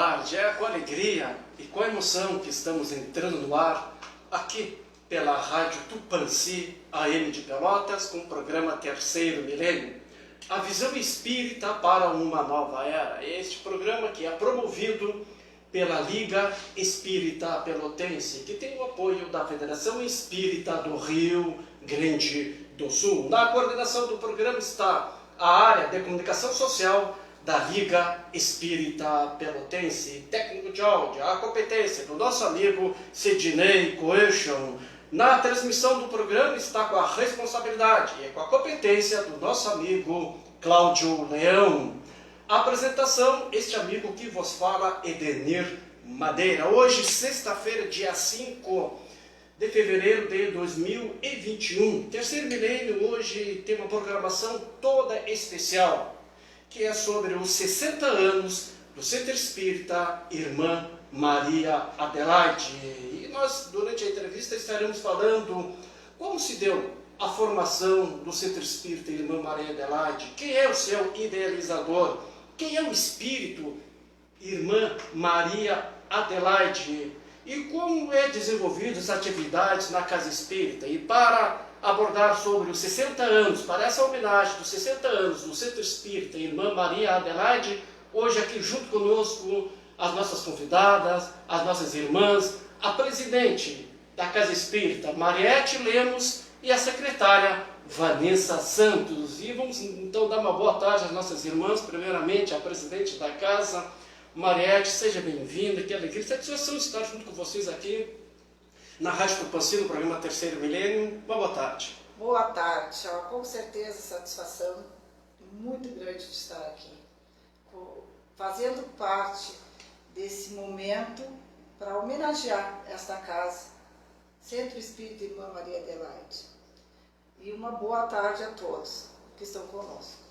tarde, é com alegria e com emoção que estamos entrando no ar, aqui pela Rádio Tupãssi, AM de Pelotas, com o programa Terceiro Milênio, a visão espírita para uma nova era. Este programa que é promovido pela Liga Espírita Pelotense, que tem o apoio da Federação Espírita do Rio Grande do Sul. Na coordenação do programa está a área de comunicação social da Liga Espírita Pelotense, técnico de áudio, a competência do nosso amigo Sidney Coelho. Na transmissão do programa está com a responsabilidade e com a competência do nosso amigo Cláudio Leão. A apresentação, este amigo que vos fala, Edenir Madeira. Hoje, sexta-feira, dia 5 de fevereiro de 2021. Terceiro milênio, hoje tem uma programação toda especial, que é sobre os 60 anos do Centro Espírita Irmã Maria Adelaide. E nós, durante a entrevista, estaremos falando como se deu a formação do Centro Espírita Irmã Maria Adelaide, quem é o seu idealizador, quem é o Espírito Irmã Maria Adelaide e como é desenvolvidas as atividades na Casa Espírita. E para abordar sobre os 60 anos, para essa homenagem dos 60 anos do Centro Espírita Irmã Maria Adelaide, hoje aqui junto conosco as nossas convidadas, as nossas irmãs, a presidente da Casa Espírita, Mariete Lemos, e a secretária Vanessa Santos. E vamos então dar uma boa tarde às nossas irmãs, primeiramente a presidente da casa, Mariete, seja bem-vinda, que alegria e satisfação estar junto com vocês aqui na Rádio Tupãssi, no programa Terceiro Milênio. Uma boa tarde. Boa tarde, com certeza satisfação muito grande de estar aqui, fazendo parte desse momento para homenagear esta casa, Centro Espírita Irmã Maria Adelaide. E uma boa tarde a todos que estão conosco.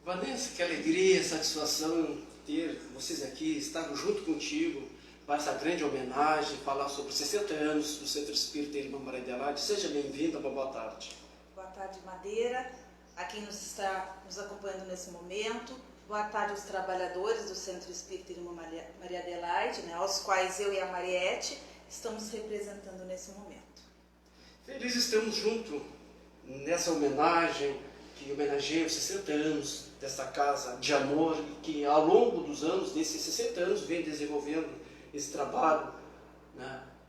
Vanessa, que alegria, satisfação ter vocês aqui, estar junto contigo para essa grande homenagem, falar sobre os 60 anos do Centro Espírita Irmã Maria Adelaide. Seja bem-vinda, uma boa tarde. Boa tarde, Madeira, a quem está nos acompanhando nesse momento. Boa tarde aos trabalhadores do Centro Espírita Irmã Maria Adelaide, aos quais eu e a Mariete estamos representando nesse momento. Felizes estamos juntos nessa homenagem, que homenageia os 60 anos desta casa de amor, e que ao longo dos anos, desses 60 anos, vem desenvolvendo esse trabalho,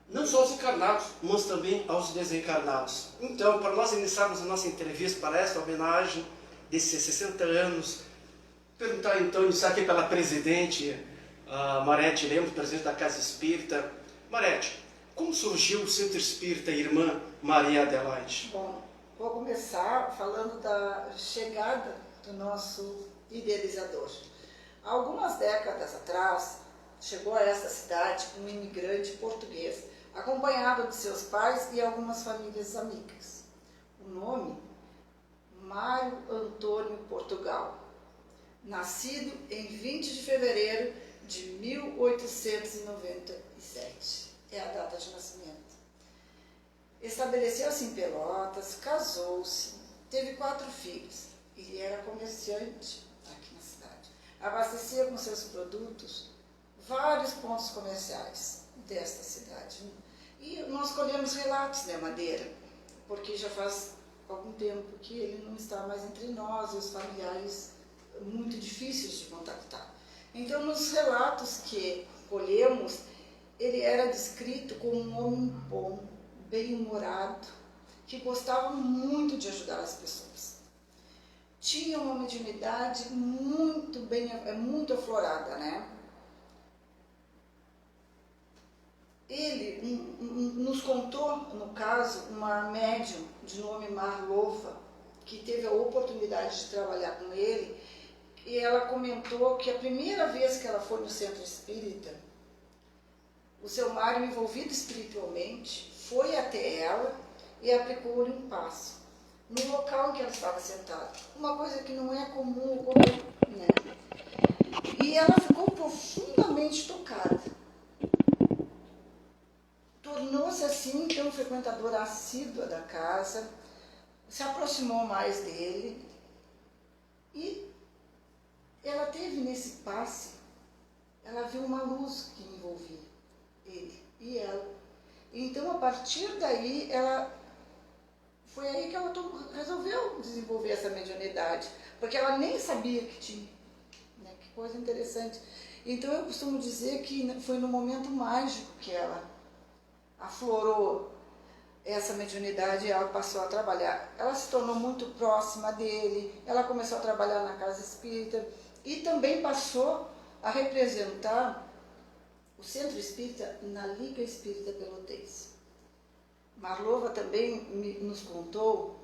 não só aos encarnados, mas também aos desencarnados. Então, para nós iniciarmos a nossa entrevista para esta homenagem desses 60 anos, perguntar então, iniciar aqui pela presidente, a Mariete Lemos, presidente da Casa Espírita. Mariete, como surgiu o Centro Espírita Irmã Maria Adelaide? Bom, vou começar falando da chegada do nosso idealizador. Há algumas décadas atrás, chegou a esta cidade um imigrante português, acompanhado de seus pais e algumas famílias amigas. O nome, Mário Antônio Portugal, nascido em 20 de fevereiro de 1897, é a data de nascimento. Estabeleceu-se em Pelotas, casou-se, teve 4 filhos. Ele era comerciante aqui na cidade. Abastecia com seus produtos vários pontos comerciais desta cidade. E nós colhemos relatos, Madeira? Porque já faz algum tempo que ele não está mais entre nós, e os familiares muito difíceis de contactar. Então, nos relatos que colhemos, ele era descrito como um homem bom, bem-humorado, que gostava muito de ajudar as pessoas. Tinha uma mediunidade muito aflorada, Ele nos contou, no caso, uma médium de nome Marlova, que teve a oportunidade de trabalhar com ele, e ela comentou que a primeira vez que ela foi no Centro Espírita, o seu Mário, envolvido espiritualmente, foi até ela e aplicou-lhe um passo no local em que ela estava sentada. Uma coisa que não é comum ocorrer, E ela ficou profundamente tocada. Tornou-se assim, então, frequentadora assídua da casa, se aproximou mais dele e ela teve nesse passe ela viu uma luz que envolvia ele e ela. Então, a partir daí, foi aí que ela resolveu desenvolver essa mediunidade, porque ela nem sabia que tinha, né? Que coisa interessante. Então, eu costumo dizer que foi no momento mágico que ela aflorou essa mediunidade e ela passou a trabalhar. Ela se tornou muito próxima dele, ela começou a trabalhar na casa espírita e também passou a representar o Centro Espírita na Liga Espírita Pelotense. Marlova também nos contou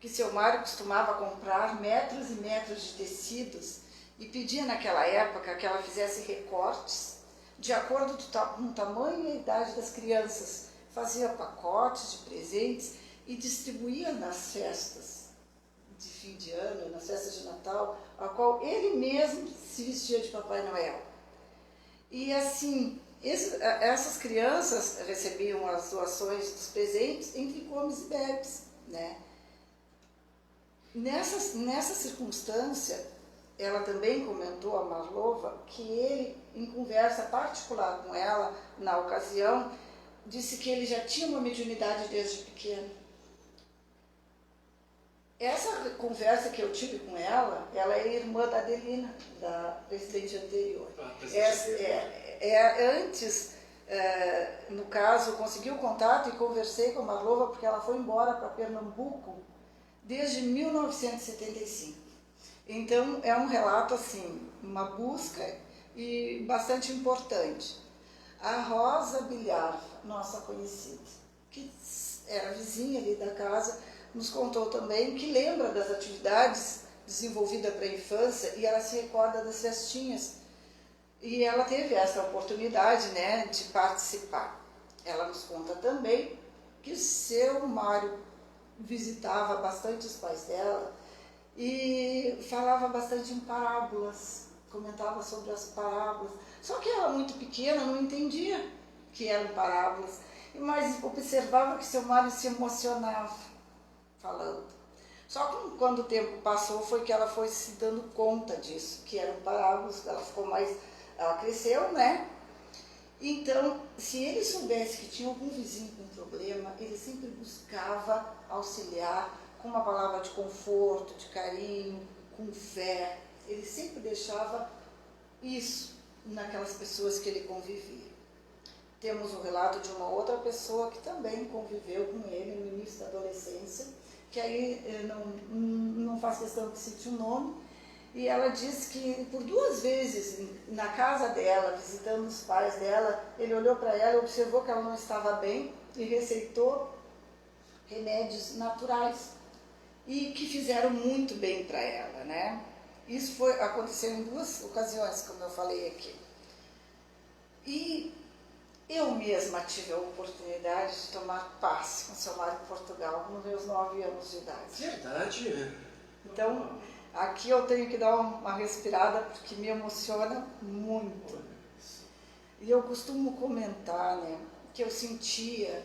que seu Mário costumava comprar metros e metros de tecidos e pedia naquela época que ela fizesse recortes de acordo com o tamanho e a idade das crianças. Fazia pacotes de presentes e distribuía nas festas de fim de ano, nas festas de Natal, a qual ele mesmo se vestia de Papai Noel. E assim, essas crianças recebiam as doações dos presentes entre comes e bebes, né? Nessa circunstância, ela também comentou a Marlova que ele, em conversa particular com ela, na ocasião, disse que ele já tinha uma mediunidade desde pequeno. Essa conversa que eu tive com ela é irmã da Adelina, da presidente anterior. Antes, no caso, consegui o contato e conversei com a Marlova porque ela foi embora para Pernambuco desde 1975. Então, é um relato, assim, uma busca e bastante importante. A Rosa Bilhar, nossa conhecida, que era vizinha ali da casa, nos contou também que lembra das atividades desenvolvidas para a infância e ela se recorda das festinhas. E ela teve essa oportunidade, né, de participar. Ela nos conta também que o seu Mário visitava bastante os pais dela e falava bastante em parábolas, comentava sobre as parábolas. Só que ela, muito pequena, não entendia que eram parábolas, mas observava que seu Mário se emocionava falando. Só que quando o tempo passou, foi que ela foi se dando conta disso, que eram parábolas, ela cresceu, né? Então, se ele soubesse que tinha algum vizinho com problema, ele sempre buscava auxiliar com uma palavra de conforto, de carinho, com fé. Ele sempre deixava isso naquelas pessoas que ele convivia. Temos um relato de uma outra pessoa que também conviveu com ele no início da adolescência, que aí não faz questão que cite o nome, e ela diz que por 2 vezes na casa dela, visitando os pais dela, ele olhou para ela e observou que ela não estava bem e receitou remédios naturais e que fizeram muito bem para ela, né? Isso aconteceu em 2 ocasiões, como eu falei aqui. E eu mesma tive a oportunidade de tomar passe com o seu Mário em Portugal nos meus 9 anos de idade. Verdade. Então, aqui eu tenho que dar uma respirada porque me emociona muito. E eu costumo comentar, né, que eu sentia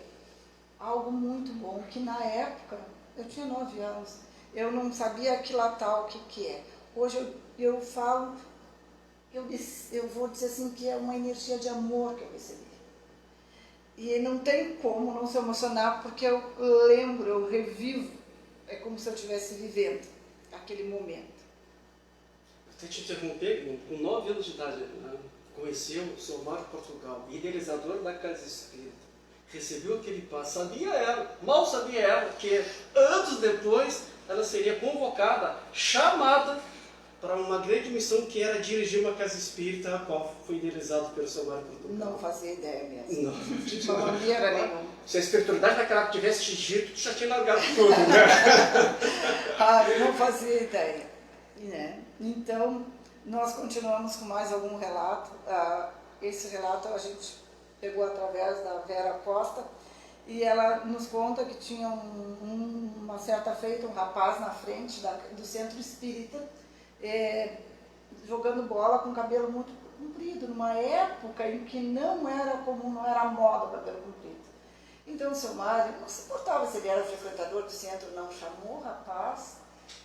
algo muito bom, que na época, eu tinha 9 anos, eu não sabia aquilatar o que é. Hoje eu falo, eu vou dizer assim que é uma energia de amor que eu recebi. E não tem como não se emocionar, porque eu lembro, eu revivo, é como se eu estivesse vivendo aquele momento. Até te interromper, com 9 anos de idade, conheceu o seu Mário Portugal, idealizador da Casa Espírita. Recebeu aquele passe, mal sabia ela, que anos depois ela seria convocada, chamada para uma grande missão que era dirigir uma casa espírita, a qual foi idealizado pelo seu Mário Portugal. Não fazia ideia mesmo. Não maneira nenhuma. Se a espiritualidade daquela época tivesse te dito, tu já tinha largado tudo, né? Eu não fazia ideia. Né? Então, nós continuamos com mais algum relato. Esse relato a gente pegou através da Vera Costa, e ela nos conta que tinha uma certa feita, um rapaz na frente do centro espírita, jogando bola com cabelo muito comprido, numa época em que não era comum, não era moda o cabelo comprido. Então o seu Mário não se importava se ele era frequentador do centro, não, chamou o rapaz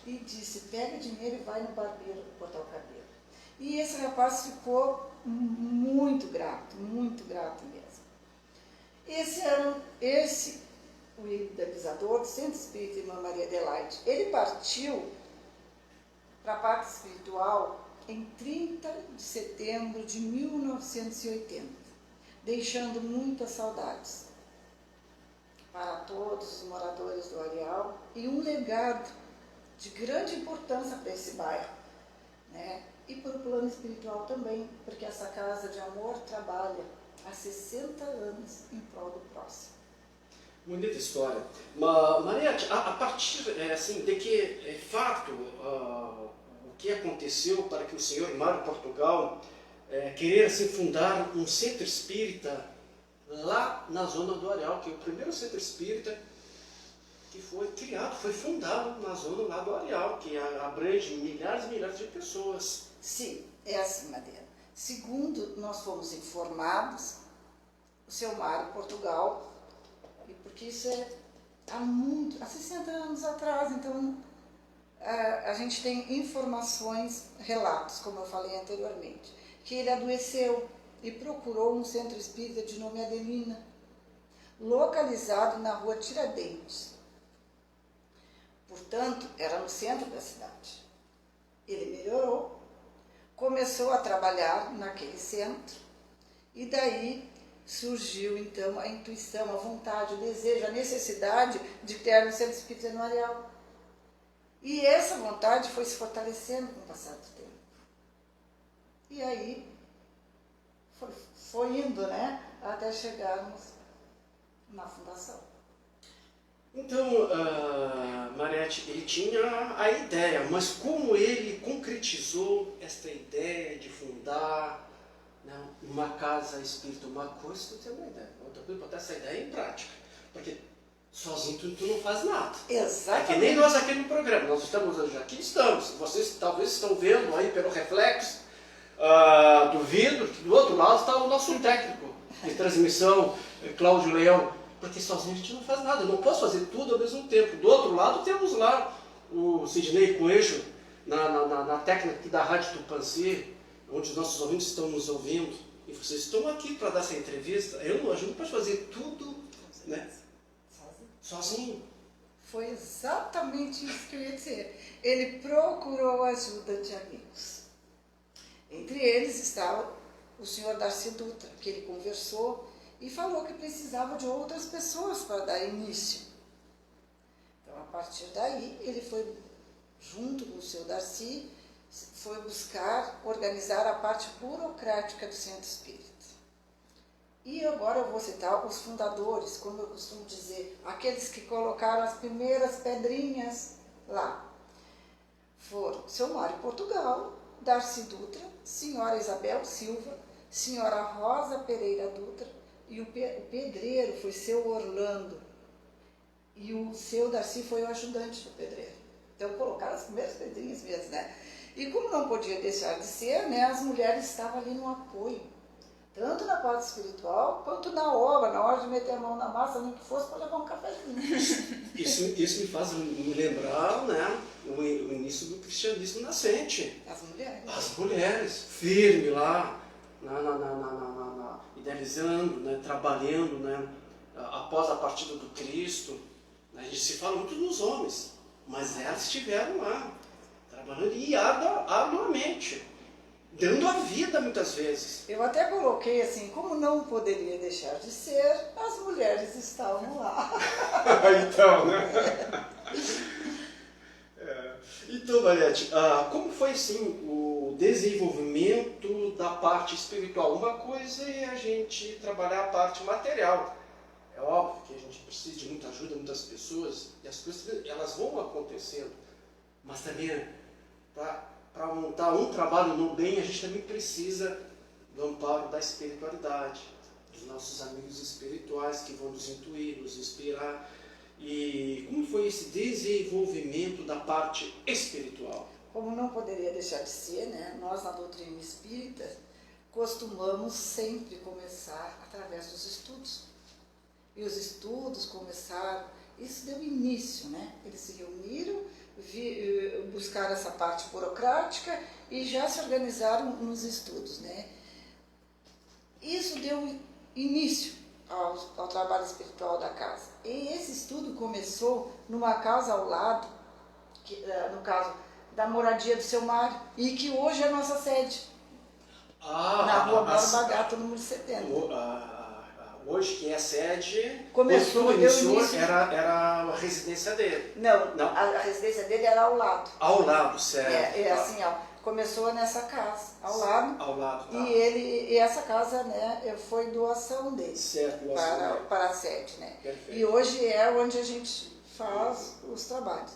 e disse: pega dinheiro e vai no barbeiro cortar o cabelo. E esse rapaz ficou muito grato mesmo. O idealizador do Centro Espírita Irmã Maria Adelaide, ele partiu para a parte espiritual em 30 de setembro de 1980, deixando muitas saudades para todos os moradores do Areal e um legado de grande importância para esse bairro, né? E para o plano espiritual também, porque essa casa de amor trabalha há 60 anos em prol do próximo. Bonita história. Mas, Mariette, a partir assim, de que é fato o que aconteceu para que o senhor Mário Portugal querer assim, fundar um centro espírita lá na zona do Areal, que é o primeiro centro espírita que foi criado, foi fundado na zona lá do Areal, que abrange milhares e milhares de pessoas. Sim, é assim, Madeira. Segundo nós fomos informados, o seu Mário Portugal, e porque isso é há 60 anos atrás, então a gente tem informações, relatos, como eu falei anteriormente, que ele adoeceu e procurou um centro espírita de nome Adelina, localizado na rua Tiradentes. Portanto, era no centro da cidade. Ele melhorou, começou a trabalhar naquele centro e daí surgiu então a intuição, a vontade, o desejo, a necessidade de criar um centro espírita no Areal. E essa vontade foi se fortalecendo com o passar do tempo. E aí foi indo, né, até chegarmos na fundação. Então, Mariette, ele tinha a ideia, mas como ele concretizou esta ideia de fundar uma casa espírita, uma coisa, tu tem uma ideia, outra coisa, botar essa ideia em prática, porque sozinho tu não faz nada. Exatamente. É que nem nós aqui no programa, nós estamos hoje aqui, vocês talvez estão vendo aí pelo reflexo do vidro, que do outro lado está o nosso técnico de transmissão, Cláudio Leão. Porque sozinho a gente não faz nada, eu não posso fazer tudo ao mesmo tempo. Do outro lado temos lá o Sidney Coelho, na técnica aqui da Rádio Tupanci, onde os nossos ouvintes estão nos ouvindo, e vocês estão aqui para dar essa entrevista. A gente não pode fazer tudo, né, sozinho. Foi exatamente isso que eu ia dizer. Ele procurou a ajuda de amigos. Entre eles estava o senhor Darcy Dutra, que ele conversou e falou que precisava de outras pessoas para dar início. Então, a partir daí, ele foi, junto com o seu Darcy, foi buscar organizar a parte burocrática do Centro Espírita. E agora eu vou citar os fundadores, como eu costumo dizer, aqueles que colocaram as primeiras pedrinhas lá. Foram o seu Mário Portugal, Darcy Dutra, senhora Isabel Silva, senhora Rosa Pereira Dutra, e o pedreiro foi seu Orlando. E o seu Darcy foi o ajudante do pedreiro. Então colocaram as primeiras pedrinhas mesmo, né? E como não podia deixar de ser, né, as mulheres estavam ali no apoio. Tanto na parte espiritual, quanto na obra, na hora de meter a mão na massa, nem que fosse para levar um cafezinho. Isso me faz me lembrar, né, o início do cristianismo nascente. As mulheres. As mulheres, firme lá, idealizando, né, trabalhando, né, após a partida do Cristo. A gente se fala muito dos homens, mas elas estiveram lá, trabalhando e arduamente, dando a vida muitas vezes. Eu até coloquei assim, como não poderia deixar de ser, as mulheres estavam lá. Então, né? Então, Mariette, como foi assim o desenvolvimento da parte espiritual? Uma coisa é a gente trabalhar a parte material. É óbvio que a gente precisa de muita ajuda, muitas pessoas, e as coisas elas vão acontecendo. Mas também, para montar um trabalho no bem, a gente também precisa do amparo da espiritualidade, dos nossos amigos espirituais que vão nos intuir, nos inspirar. E como foi esse desenvolvimento da parte espiritual? Como não poderia deixar de ser, né? Nós na doutrina espírita costumamos sempre começar através dos estudos. E os estudos começaram Isso deu início, né? Eles se reuniram, buscaram essa parte burocrática e já se organizaram nos estudos, né? Isso deu início ao trabalho espiritual da casa. E esse estudo começou numa casa ao lado, no caso da moradia do seu Mário, e que hoje é a nossa sede, na rua Borba Gato, número 70. Hoje, que é a sede, Começou, quando deu iniciou, início. era a residência dele. Não. A residência dele era ao lado. Ao lado, certo. Assim, ó, começou nessa casa, ao lado. Ao lado, tá. E essa casa, né, foi doação dele. Certo, doação dele. Para a sede, né? Perfeito. E hoje é onde a gente faz os trabalhos.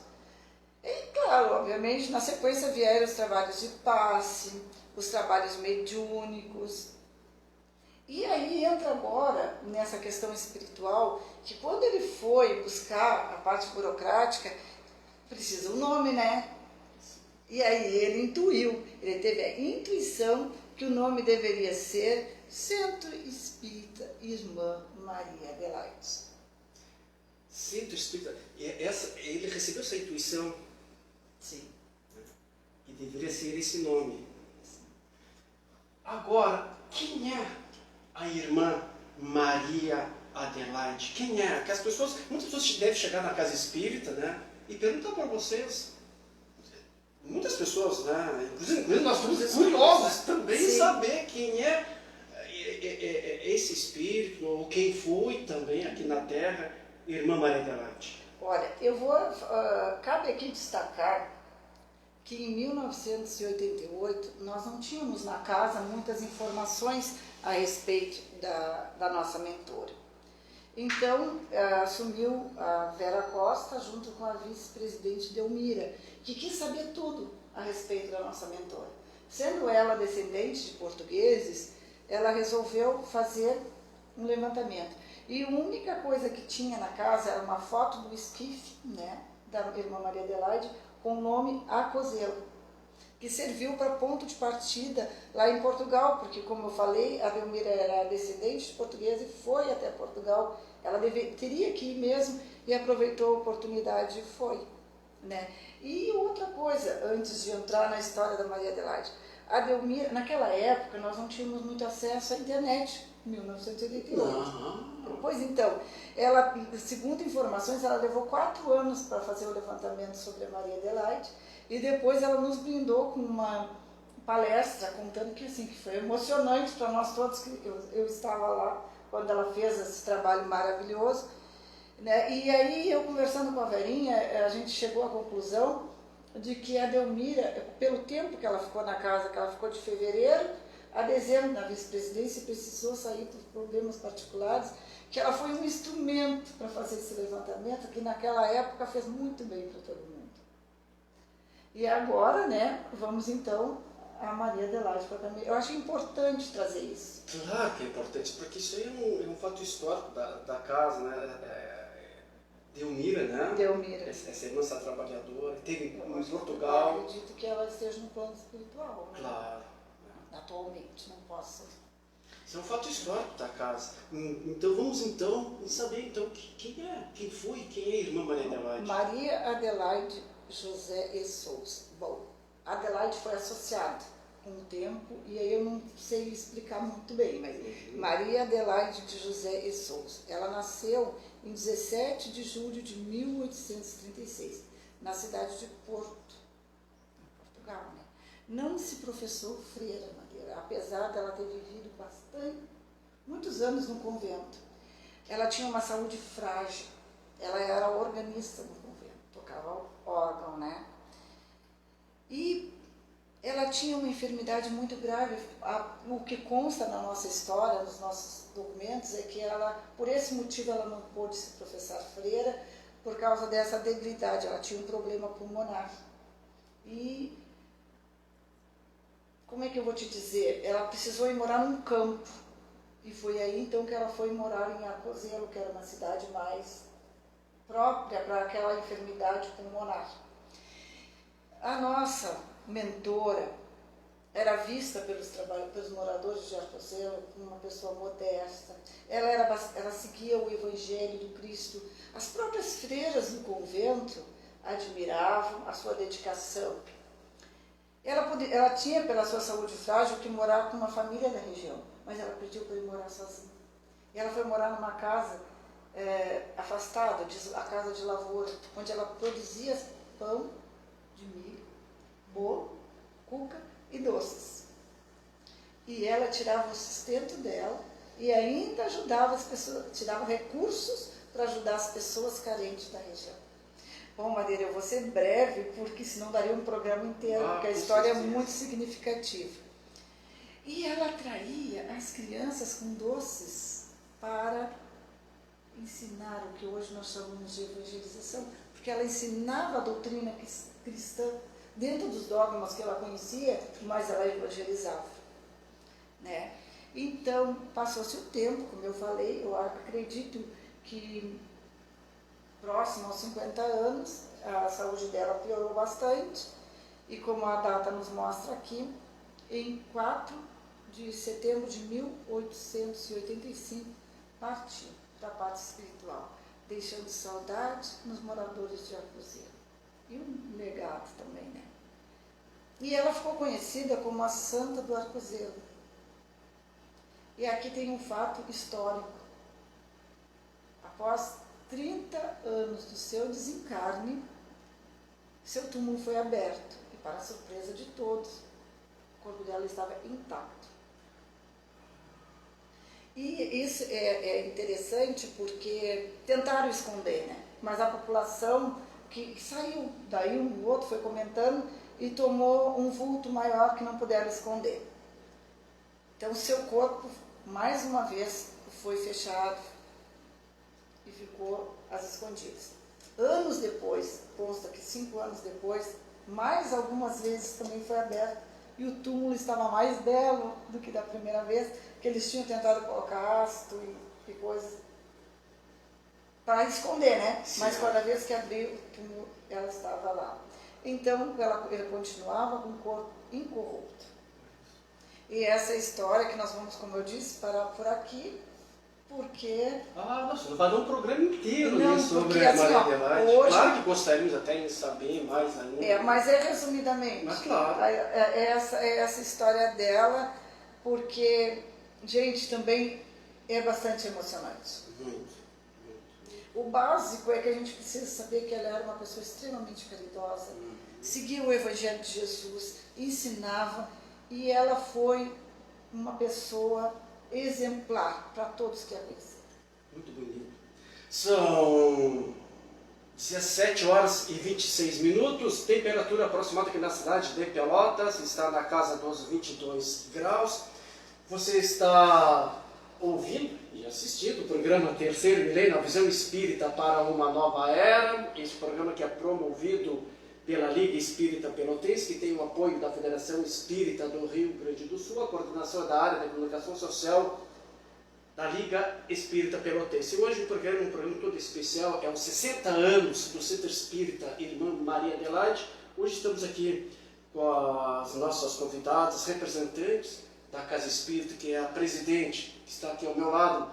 E, claro, obviamente, na sequência vieram os trabalhos de passe, os trabalhos mediúnicos. E aí entra agora nessa questão espiritual, que quando ele foi buscar a parte burocrática, precisa um nome, né? E aí ele intuiu, ele teve a intuição que o nome deveria ser Centro Espírita Irmã Maria Adelaide. Centro Espírita, ele recebeu essa intuição? Sim. Que deveria ser esse nome. Agora, quem é a irmã Maria Adelaide? Quem é? Que muitas pessoas devem chegar na casa espírita, né? E perguntar para vocês. Muitas pessoas, né? Inclusive nós estamos curiosos também em saber quem é esse espírito, ou quem foi também aqui na Terra, irmã Maria Adelaide. Olha, cabe aqui destacar que em 1988 nós não tínhamos na casa muitas informações a respeito da nossa mentora. Então, assumiu a Vera Costa junto com a vice-presidente Delmira, que quis saber tudo a respeito da nossa mentora. Sendo ela descendente de portugueses, ela resolveu fazer um levantamento. E a única coisa que tinha na casa era uma foto do esquife, né, da irmã Maria Adelaide, com o nome Acozelo, que serviu para ponto de partida lá em Portugal, porque, como eu falei, a Delmira era descendente de portuguesa e foi até Portugal. Ela teria que ir mesmo e aproveitou a oportunidade e foi, né? E outra coisa, antes de entrar na história da Maria Adelaide, a Delmira, naquela época, nós não tínhamos muito acesso à internet, 1988. Pois então, ela, segundo informações, ela levou 4 anos para fazer o levantamento sobre a Maria Adelaide, e depois ela nos brindou com uma palestra contando que, assim, que foi emocionante para nós todos, que eu estava lá quando ela fez esse trabalho maravilhoso, né? E aí, eu conversando com a Verinha, a gente chegou à conclusão de que a Delmira, pelo tempo que ela ficou na casa, que ela ficou de fevereiro a dezembro na vice-presidência, precisou sair por problemas particulares, que ela foi um instrumento para fazer esse levantamento, que naquela época fez muito bem para todo mundo. E agora, né, vamos então a Maria Adelaide. Eu acho importante trazer isso. Claro que é importante, porque isso aí é um fato histórico da casa, né? Delmira, né? Delmira. Essa irmã trabalhadora, teve em Portugal. Eu acredito que ela esteja no plano espiritual, né? Claro. Atualmente, não posso. Isso é um fato histórico da casa. Então vamos saber então quem foi, quem é a irmã Maria Adelaide. Maria Adelaide José e Souza. Bom, Adelaide foi associada com o tempo, e aí eu não sei explicar muito bem, mas Maria Adelaide de José e Souza. Ela nasceu em 17 de julho de 1836, na cidade de Porto, em Portugal, né? Não se professou freira, Maria, apesar dela ter vivido muitos anos no convento. Ela tinha uma saúde frágil, ela era organista no convento, tocava órgão, né? E ela tinha uma enfermidade muito grave. O que consta na nossa história, nos nossos documentos, é que ela, por esse motivo, ela não pôde se professar freira, por causa dessa debilidade. Ela tinha um problema pulmonar. E, como é que eu vou te dizer? Ela precisou ir morar num campo. E foi aí, então, que ela foi morar em Acozelo, que era uma cidade mais própria para aquela enfermidade pulmonar. A nossa mentora, era vista pelos moradores de Arcozelo como uma pessoa modesta. Ela seguia o Evangelho do Cristo. As próprias freiras do convento admiravam a sua dedicação. Ela tinha, pela sua saúde frágil, que morar com uma família da região, mas ela pediu para ir morar sozinha. E ela foi morar numa casa afastada, a casa de lavoura, onde ela produzia pão de milho, bolo, cuca e doces. E ela tirava o sustento dela e ainda ajudava as pessoas, tirava recursos para ajudar as pessoas carentes da região. Bom, Madeira, eu vou ser breve, porque senão daria um programa inteiro, porque a história é muito significativa. E ela atraía as crianças com doces para ensinar o que hoje nós chamamos de evangelização, porque ela ensinava a doutrina cristã dentro dos dogmas que ela conhecia, mas ela evangelizava, né? Então, passou-se o tempo, como eu falei, eu acredito que próximo aos 50 anos, a saúde dela piorou bastante, e como a data nos mostra aqui, em 4 de setembro de 1885, partiu da parte espiritual, deixando saudade nos moradores de Arcozelo. E um legado também, né? E ela ficou conhecida como a Santa do Arcozelo. E aqui tem um fato histórico. Após 30 anos do seu desencarne, seu túmulo foi aberto. E para a surpresa de todos, o corpo dela estava intacto. E isso é interessante porque tentaram esconder, né? Mas a população que saiu, daí um outro foi comentando e tomou um vulto maior que não puderam esconder. Então seu corpo, mais uma vez, foi fechado e ficou às escondidas. Anos depois, consta que 5 anos depois, mais algumas vezes também foi aberto e o túmulo estava mais belo do que da primeira vez, que eles tinham tentado colocar ácido e coisas para esconder, né? Sim. Mas cada vez que abriu o túmulo, ela estava lá. Então, ela continuava com o corpo incorrupto. E essa história que nós vamos, como eu disse, parar por aqui, porque... Nossa, vai dar um programa inteiro não, sobre a Maria Adelaide. Hoje... Claro que gostaríamos até de saber mais ainda. Mas resumidamente. Mas claro. Essa história dela, porque, gente, também é bastante emocionante. Muito. O básico é que a gente precisa saber que ela era uma pessoa extremamente caridosa, seguia o Evangelho de Jesus, ensinava, e ela foi uma pessoa exemplar para todos que a conheceram. Muito bonito. São 17 horas e 26 minutos, temperatura aproximada aqui na cidade de Pelotas, está na casa dos 22 graus. Você está ouvindo e assistindo o programa Terceiro Milênio, a Visão Espírita para uma Nova Era, esse programa que é promovido pela Liga Espírita Pelotense, que tem o apoio da Federação Espírita do Rio Grande do Sul, a coordenação da área da comunicação social da Liga Espírita Pelotense. Hoje o programa é um programa todo especial, é os 60 anos do Centro Espírita Irmã Maria Adelaide. Hoje estamos aqui com as nossas convidadas, representantes da Casa Espírita, que é a presidente, que está aqui ao meu lado,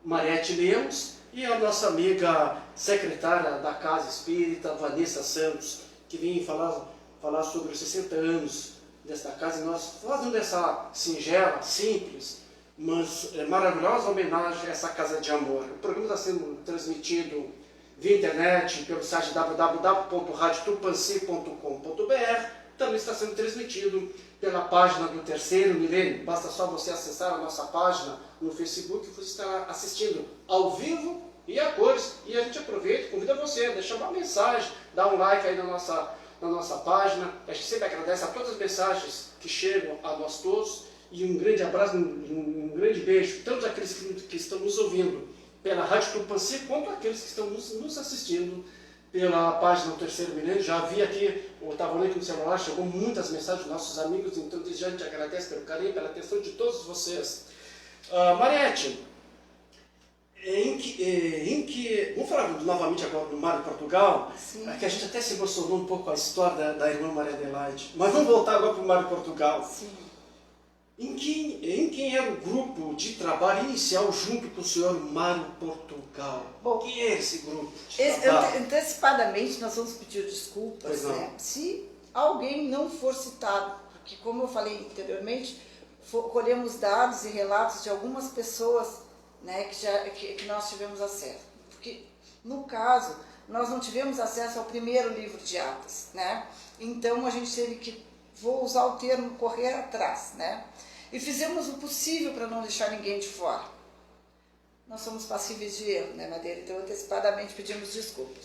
Mariette Lemos, e a nossa amiga secretária da Casa Espírita, Vanessa Santos, que vem falar sobre os 60 anos desta casa, e nós fazendo essa singela, simples, mas maravilhosa homenagem a essa casa de amor. O programa está sendo transmitido via internet, pelo site www.radiotupanci.com.br, também está sendo transmitido pela página do Terceiro Milênio. Basta só você acessar a nossa página no Facebook, você estará assistindo ao vivo e a cores. E a gente aproveita e convida você a deixar uma mensagem, dar um like aí na nossa página. A gente sempre agradece a todas as mensagens que chegam a nós todos. E um grande abraço, um grande beijo, tanto aqueles que estão nos ouvindo pela Rádio Tupanci, quanto aqueles que estão nos assistindo pela página do Terceiro Milênio. Já vi aqui, eu estava olhando aqui no celular, chegou muitas mensagens dos nossos amigos, então desde já a gente agradece pelo carinho, pela atenção de todos vocês. Mariette, vamos falar novamente agora do Mário Portugal, Sim. que a gente até se emocionou um pouco com a história da irmã Maria Adelaide, mas vamos voltar agora para o Mário Portugal. Sim. Em quem era o grupo de trabalho inicial junto com o senhor Mário Portugal? Bom, quem era esse grupo de trabalho? Antecipadamente, nós vamos pedir desculpas, Pois não. né? Se alguém não for citado, porque, como eu falei anteriormente, colhemos dados e relatos de algumas pessoas, né, que nós tivemos acesso. Porque, no caso, nós não tivemos acesso ao primeiro livro de Atas, né? Então, a gente teve que, vou usar o termo, correr atrás, né? E fizemos o possível para não deixar ninguém de fora. Nós somos passíveis de erro, né, Madeira? Então, antecipadamente, pedimos desculpas.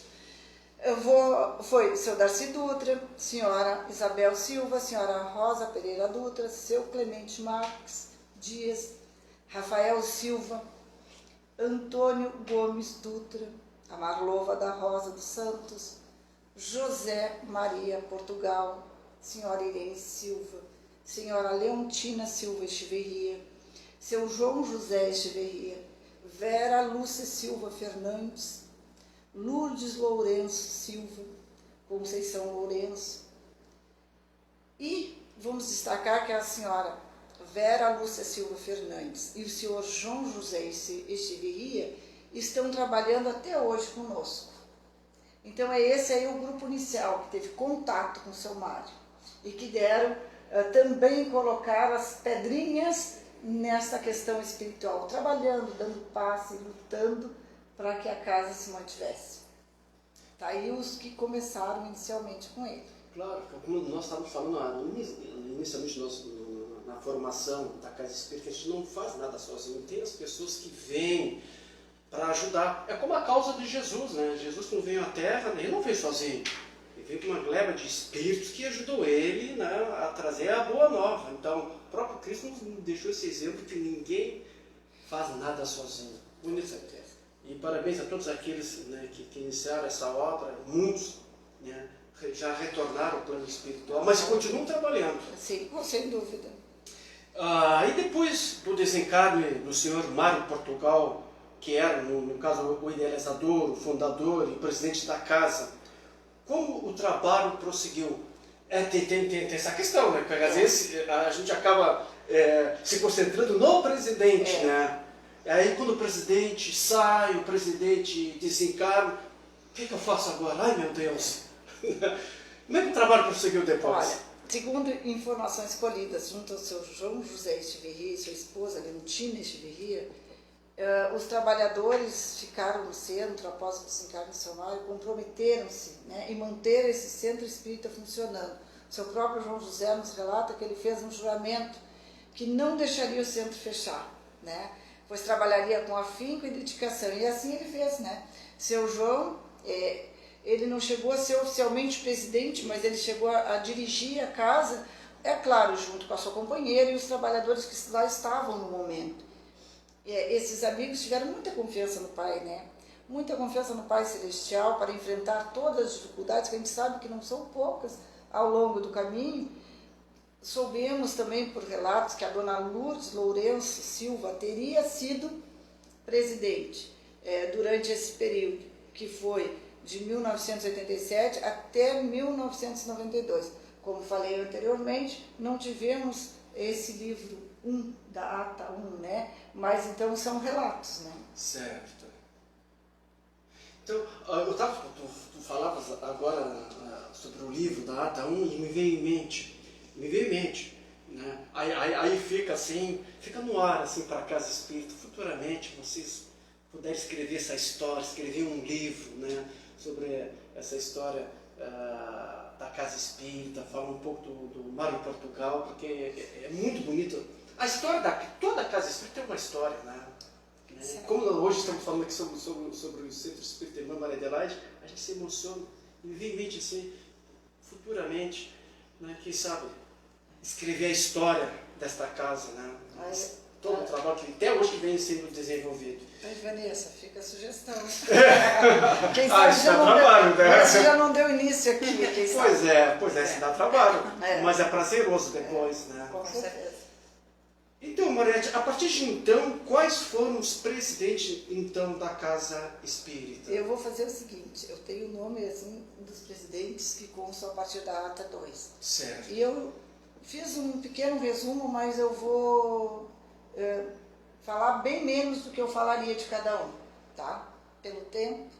Foi o seu Darcy Dutra, senhora Isabel Silva, senhora Rosa Pereira Dutra, seu Clemente Marques Dias, Rafael Silva, Antônio Gomes Dutra, a Marlova da Rosa dos Santos, José Maria Portugal, senhora Irene Silva, senhora Leontina Silva Echeverria, seu João José Echeverria, Vera Lúcia Silva Fernandes, Lourdes Lourenço Silva, Conceição Lourenço. E vamos destacar que a senhora Vera Lúcia Silva Fernandes e o senhor João José Echeverria estão trabalhando até hoje conosco. Então é esse aí o grupo inicial que teve contato com o seu Mário e que deram também colocar as pedrinhas nessa questão espiritual, trabalhando, dando passe, lutando para que a casa se mantivesse. Tá aí os que começaram inicialmente com ele. Claro, como nós estávamos falando inicialmente na formação da Casa Espírita, a gente não faz nada sozinho, tem as pessoas que vêm para ajudar. É como a causa de Jesus, né? Jesus, quando veio à Terra, ele não veio sozinho. Ele veio com uma gleba de espíritos que ajudou ele, né, a trazer a boa nova. Então, o próprio Cristo nos deixou esse exemplo que ninguém faz nada sozinho. Com certeza. E parabéns a todos aqueles, né, que iniciaram essa obra, muitos, né, já retornaram ao plano espiritual, mas continuam trabalhando. Sim, sem dúvida. E depois do desencarne do senhor Mário Portugal, que era, no caso, o idealizador, o fundador e presidente da casa, como o trabalho prosseguiu? Tem essa questão, né? Porque às vezes a gente acaba se concentrando no presidente, né? Aí quando o presidente sai, o presidente desencarna, o que eu faço agora? Ai, meu Deus! Como é que o trabalho prosseguiu depois? Olha, segundo informações colhidas junto ao seu João José Echeverria e sua esposa Leontina Echeverria, os trabalhadores ficaram no centro após o desencarne do seu Mário, comprometeram-se, né, em manter esse centro espírita funcionando. Seu próprio João José nos relata que ele fez um juramento que não deixaria o centro fechar, né, pois trabalharia com afinco e dedicação. E assim ele fez, né? Seu João, ele não chegou a ser oficialmente presidente, mas ele chegou a dirigir a casa, é claro, junto com a sua companheira e os trabalhadores que lá estavam no momento. Esses amigos tiveram muita confiança no Pai, né? Muita confiança no Pai Celestial para enfrentar todas as dificuldades, que a gente sabe que não são poucas ao longo do caminho. Soubemos também por relatos que a dona Lourdes Lourenço Silva teria sido presidente durante esse período, que foi de 1987 até 1992. Como falei anteriormente, não tivemos esse livro 1 da ata 1, né? Mas então são relatos, né? Certo. Então, tu falavas agora sobre o livro da ata 1 e me veio em mente, né? Aí fica assim, fica no ar assim para a Casa Espírita. Futuramente vocês puderem escrever essa história, escrever um livro, né, sobre essa história da Casa Espírita, falar um pouco do Mário Portugal, porque é muito bonito. A história toda a Casa Espírita é uma história, né? Como hoje estamos falando aqui sobre o Centro Espírita Irmã Maria Adelaide, a gente se emociona e me vem em mente assim, futuramente, né, quem sabe, escrever a história desta casa, né? Todo o trabalho que até hoje vem sendo desenvolvido. Vanessa, fica a sugestão. Quem sabe isso dá trabalho, né? Já não deu início aqui, quem sabe. Pois é, se dá trabalho. Mas é prazeroso depois, né? Com certeza. Então, Mariette, a partir de então, quais foram os presidentes então da Casa Espírita? Eu vou fazer o seguinte, eu tenho o nome assim, dos presidentes que constam a partir da ata 2. Certo. E eu fiz um pequeno resumo, mas eu vou falar bem menos do que eu falaria de cada um, tá? Pelo tempo.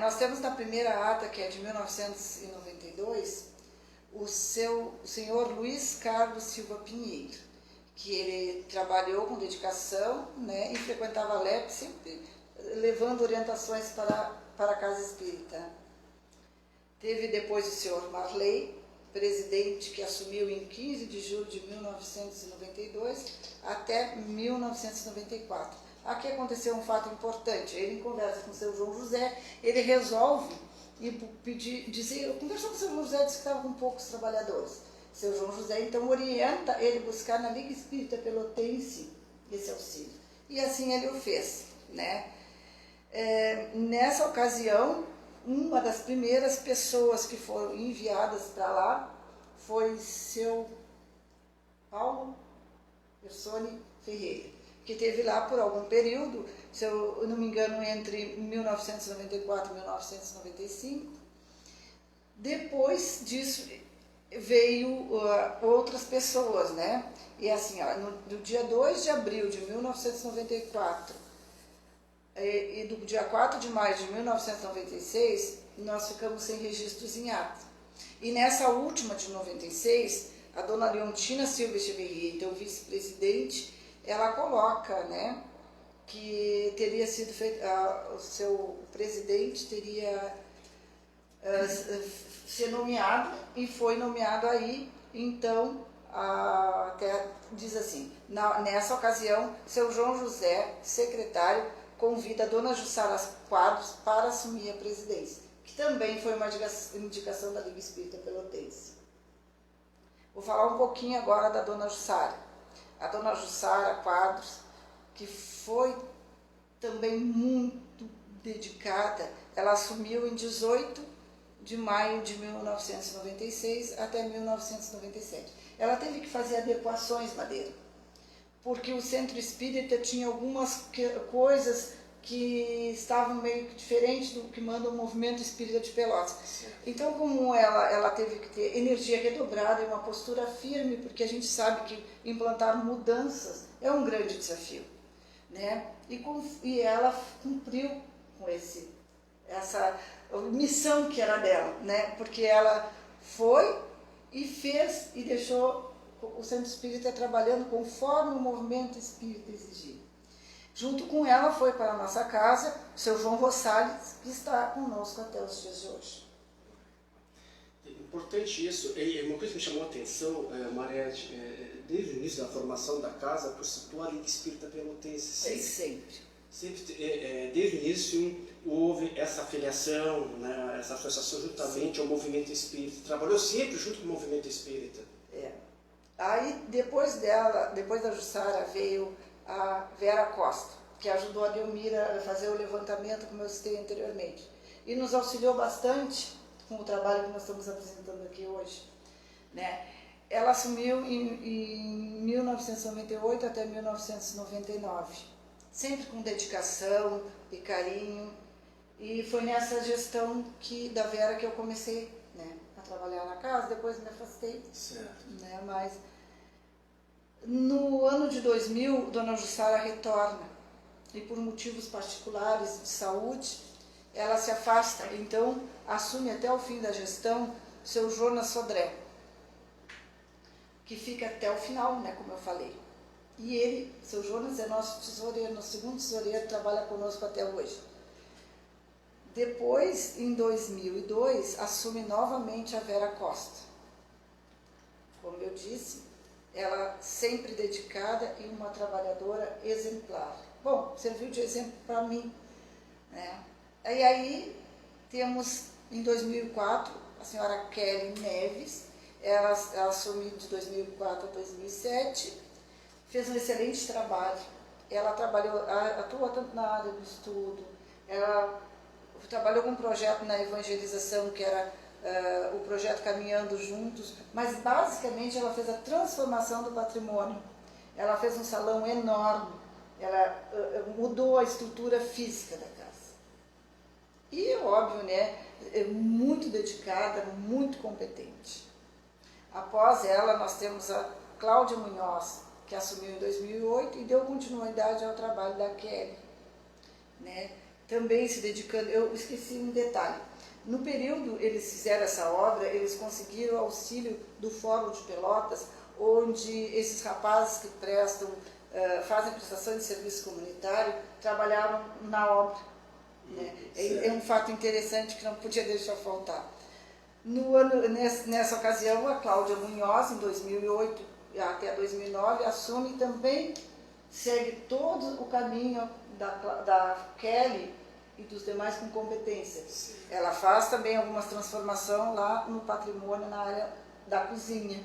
Nós temos na primeira ata, que é de 1992, o senhor Luiz Carlos Silva Pinheiro, que ele trabalhou com dedicação, né, e frequentava a LEP, sempre levando orientações para a Casa Espírita. Teve depois o senhor Marley, presidente, que assumiu em 15 de julho de 1992 até 1994. Aqui aconteceu um fato importante. Ele, em conversa com o seu João José, ele resolve conversou com o seu João José, disse que estava com poucos trabalhadores. Seu João José, então, orienta ele buscar na Liga Espírita Pelotense esse auxílio. E assim ele o fez, né? Nessa ocasião, uma das primeiras pessoas que foram enviadas para lá foi seu Paulo Persone Ferreira, que esteve lá por algum período, se eu não me engano, entre 1994 e 1995. Depois disso veio outras pessoas, né? E assim, ó, no dia 2 de abril de 1994 e do dia 4 de maio de 1996, nós ficamos sem registros em ata. E nessa última de 96, a dona Leontina Silva Echeverria, então vice-presidente, ela coloca, né, que teria sido feito, o seu presidente teria ser nomeado, e foi nomeado aí, então, até diz assim, nessa ocasião, seu João José, secretário, convida a dona Jussara Quadros para assumir a presidência, que também foi uma indicação da Liga Espírita Pelotense. Vou falar um pouquinho agora da dona Jussara. A dona Jussara Quadros, que foi também muito dedicada, ela assumiu em 18 de maio de 1996 até 1997. Ela teve que fazer adequações, Madeira, porque o Centro Espírita tinha algumas coisas que estavam meio que diferentes do que manda o Movimento Espírita de Pelotas. Então, como ela teve que ter energia redobrada e uma postura firme, porque a gente sabe que implantar mudanças é um grande desafio, né? E ela cumpriu com essa missão que era dela, né? Porque ela foi e fez e deixou o Centro Espírita trabalhando conforme o movimento espírita exigia. Junto com ela foi para a nossa casa o seu João Rosales, que está conosco até os dias de hoje. Importante isso, e uma coisa que me chamou a atenção, Mariette, desde o início da formação da casa, por situar a Liga Espírita Pelotense. Sempre, desde o início, houve essa filiação, né, essa associação juntamente ao movimento espírita. Trabalhou sempre junto com o movimento espírita. Aí, depois da Jussara, veio a Vera Costa, que ajudou a Delmira a fazer o levantamento, como eu citei anteriormente. E nos auxiliou bastante com o trabalho que nós estamos apresentando aqui hoje, né? Ela assumiu em 1998 até 1999, sempre com dedicação e carinho, e foi nessa gestão da Vera que eu comecei, né, a trabalhar na casa, depois me afastei. Certo. Né, mas no ano de 2000, dona Jussara retorna, e por motivos particulares de saúde, ela se afasta, então assume até o fim da gestão seu Jonas Sodré, que fica até o final, né, como eu falei. E ele, seu Jonas, é nosso tesoureiro, nosso segundo tesoureiro, trabalha conosco até hoje. Depois, em 2002, assume novamente a Vera Costa. Como eu disse, ela sempre dedicada e uma trabalhadora exemplar. Bom, serviu de exemplo para mim, né? E aí temos, em 2004, a senhora Kelly Neves, ela assumiu de 2004 a 2007, fez um excelente trabalho. Ela atua tanto na área do estudo, ela trabalhou com um projeto na evangelização, que era o projeto Caminhando Juntos, mas basicamente ela fez a transformação do patrimônio. ela fez um salão enorme, ela mudou a estrutura física da casa. E, óbvio, né, é muito dedicada, muito competente. Após ela, nós temos a Cláudia Munhoz, que assumiu em 2008 e deu continuidade ao trabalho da Kelly, né? Também se dedicando, eu esqueci um detalhe, no período eles fizeram essa obra, eles conseguiram auxílio do Fórum de Pelotas, onde esses rapazes que fazem prestação de serviço comunitário, trabalharam na obra, né? É um fato interessante que não podia deixar faltar. Nessa ocasião, a Cláudia Munhoz, em 2008 até 2009, assume e também segue todo o caminho da Kelly e dos demais com competência. Ela faz também algumas transformações lá no patrimônio, na área da cozinha.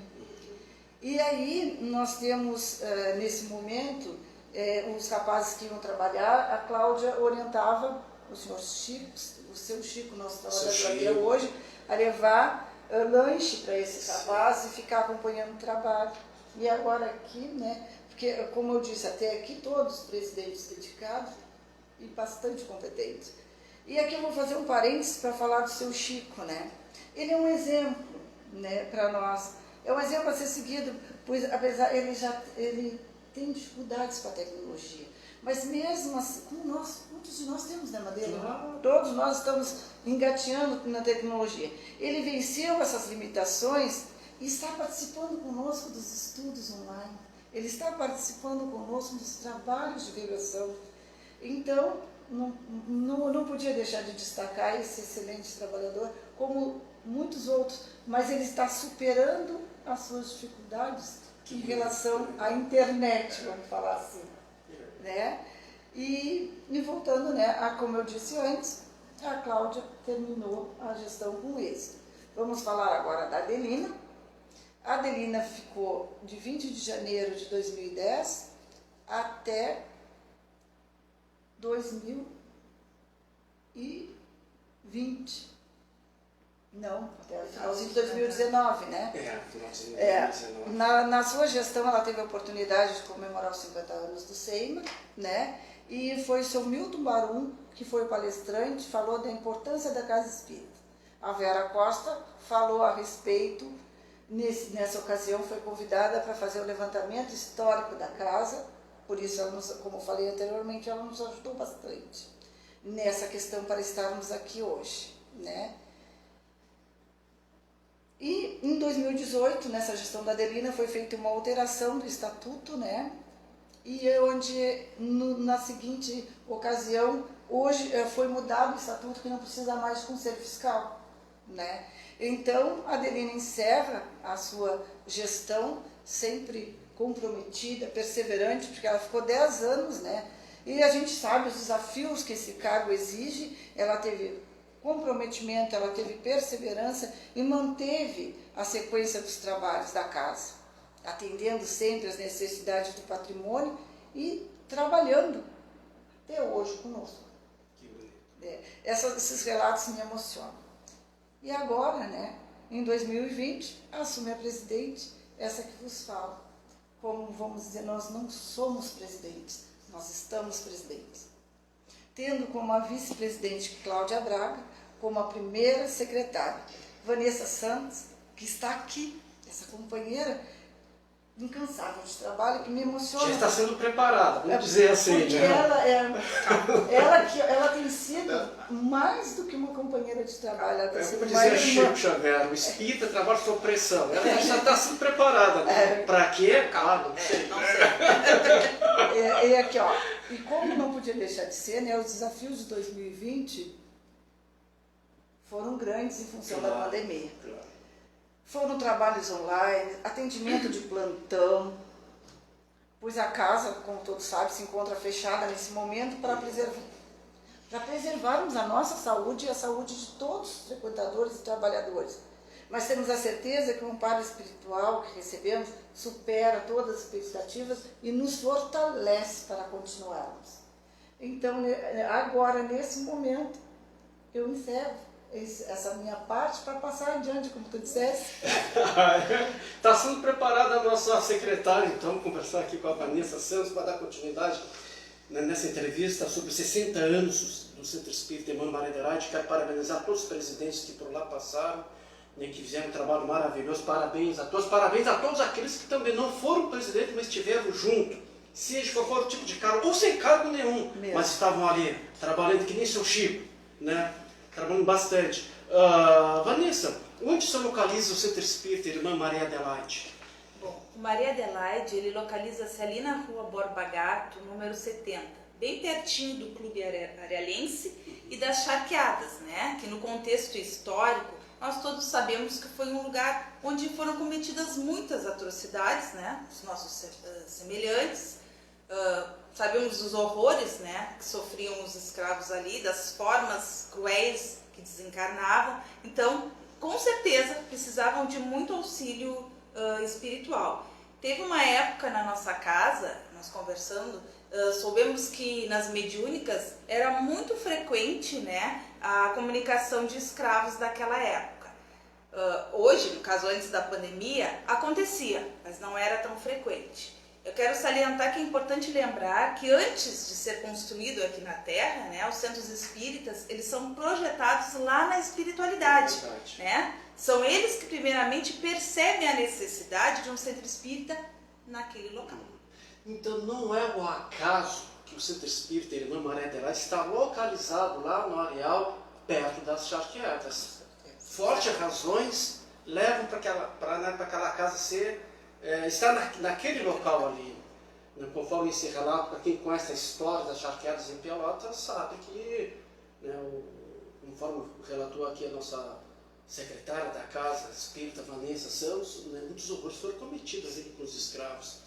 E aí nós temos, nesse momento, os rapazes que iam trabalhar, a Cláudia orientava o senhor Chico, o seu Chico, nosso trabalhador até hoje, a levar lanche para esses rapazes e ficar acompanhando o trabalho. E agora aqui, né, porque como eu disse, até aqui todos os presidentes dedicados e bastante competentes. E aqui eu vou fazer um parênteses para falar do seu Chico, né? Ele é um exemplo, né, para nós. É um exemplo a ser seguido, pois apesar ele tem dificuldades com a tecnologia. Mas mesmo assim, como muitos de nós temos, né, Madeira? Todos nós estamos engateando na tecnologia. Ele venceu essas limitações e está participando conosco dos estudos online. Ele está participando conosco dos trabalhos de vibração. Então, não podia deixar de destacar esse excelente trabalhador, como muitos outros, mas ele está superando as suas dificuldades em relação à internet, vamos falar assim, né? E voltando, né, como eu disse antes, a Cláudia terminou a gestão com êxito. Vamos falar agora da Adelina. A Adelina ficou de 20 de janeiro de 2010 até 2020. Não, até o finalzinho de 2019, né? Finalzinho de 2019. Na sua gestão, ela teve a oportunidade de comemorar os 50 anos do SEIMA, né? E foi o seu Milton Barum, que foi o palestrante, falou da importância da Casa Espírita. A Vera Costa falou a respeito, nessa ocasião foi convidada para fazer o levantamento histórico da casa, por isso, como eu falei anteriormente, ela nos ajudou bastante nessa questão para estarmos aqui hoje, né? E em 2018, nessa gestão da Adelina, foi feita uma alteração do estatuto, né? E onde, na seguinte ocasião, hoje foi mudado o estatuto que não precisa mais de conselho fiscal, né? Então, a Adelina encerra a sua gestão sempre comprometida, perseverante, porque ela ficou 10 anos, né? E a gente sabe os desafios que esse cargo exige. Ela teve comprometimento, ela teve perseverança e manteve a sequência dos trabalhos da casa, atendendo sempre as necessidades do patrimônio e trabalhando até hoje conosco. Que bonito. Esses relatos me emocionam. E agora, né, em 2020, assume a presidente, essa que vos falo. Como vamos dizer, nós não somos presidentes, nós estamos presidentes. Tendo como a vice-presidente Cláudia Braga, como a primeira secretária Vanessa Santos, que está aqui, essa companheira incansável de trabalho, que me emociona. Já está sendo preparada, vamos dizer assim. Porque né? ela tem sido mais do que uma companheira de trabalho. Ela tem É sido como mais dizia Chico Xavier, o espírita trabalha sob pressão. Ela já está sendo preparada. Né? Para quê? Claro, não sei. Não sei. E aqui, ó, e como não podia deixar de ser, né, os desafios de 2020 foram grandes em função da pandemia. Claro. Foram trabalhos online, atendimento de plantão, pois a casa, como todos sabem, se encontra fechada nesse momento para preservarmos a nossa saúde e a saúde de todos os frequentadores e trabalhadores. Mas temos a certeza que o amparo espiritual que recebemos supera todas as expectativas e nos fortalece para continuarmos. Então, agora, nesse momento, eu encerro essa minha parte para passar adiante, como tu disseste. Está sendo preparada a nossa secretária, então, conversar aqui com a Vanessa Santos para dar continuidade nessa entrevista sobre 60 anos do Centro Espírita Irmã Maria Adelaide. Quero parabenizar todos os presidentes que por lá passaram, né, que fizeram um trabalho maravilhoso. Parabéns a todos aqueles que também não foram presidentes, mas estiveram junto, seja qual for o tipo de cargo, ou sem cargo nenhum, mas estavam ali, trabalhando que nem seu Chico, né? Trabalhando bastante. Vanessa, onde se localiza o Centro Espírita Irmã Maria Adelaide? Bom, o Maria Adelaide, ele localiza-se ali na rua Borba Gato, número 70, bem pertinho do Clube Arealense e das Charqueadas, né? Que no contexto histórico, nós todos sabemos que foi um lugar onde foram cometidas muitas atrocidades, né? Os nossos semelhantes. Sabemos dos horrores, né, que sofriam os escravos ali, das formas cruéis que desencarnavam. Então, com certeza, precisavam de muito auxílio espiritual. Teve uma época na nossa casa, nós conversando, soubemos que nas mediúnicas era muito frequente, né, a comunicação de escravos daquela época. Hoje, no caso antes da pandemia, acontecia, mas não era tão frequente. Eu quero salientar que é importante lembrar que antes de ser construído aqui na Terra, né, os centros espíritas, eles são projetados lá na espiritualidade, né? São eles que primeiramente percebem a necessidade de um centro espírita naquele local. Então não é o acaso que o Centro Espírita Irmã Maria Adelaide está localizado lá no areal perto das Charqueadas. Fortes razões levam para aquela casa estar naquele local ali. Conforme esse relato, para quem conhece a história das Charqueadas em Pelotas, sabe que, né, conforme relatou aqui a nossa secretária da casa espírita, Vanessa Santos, né, muitos horrores foram cometidos ali com os escravos.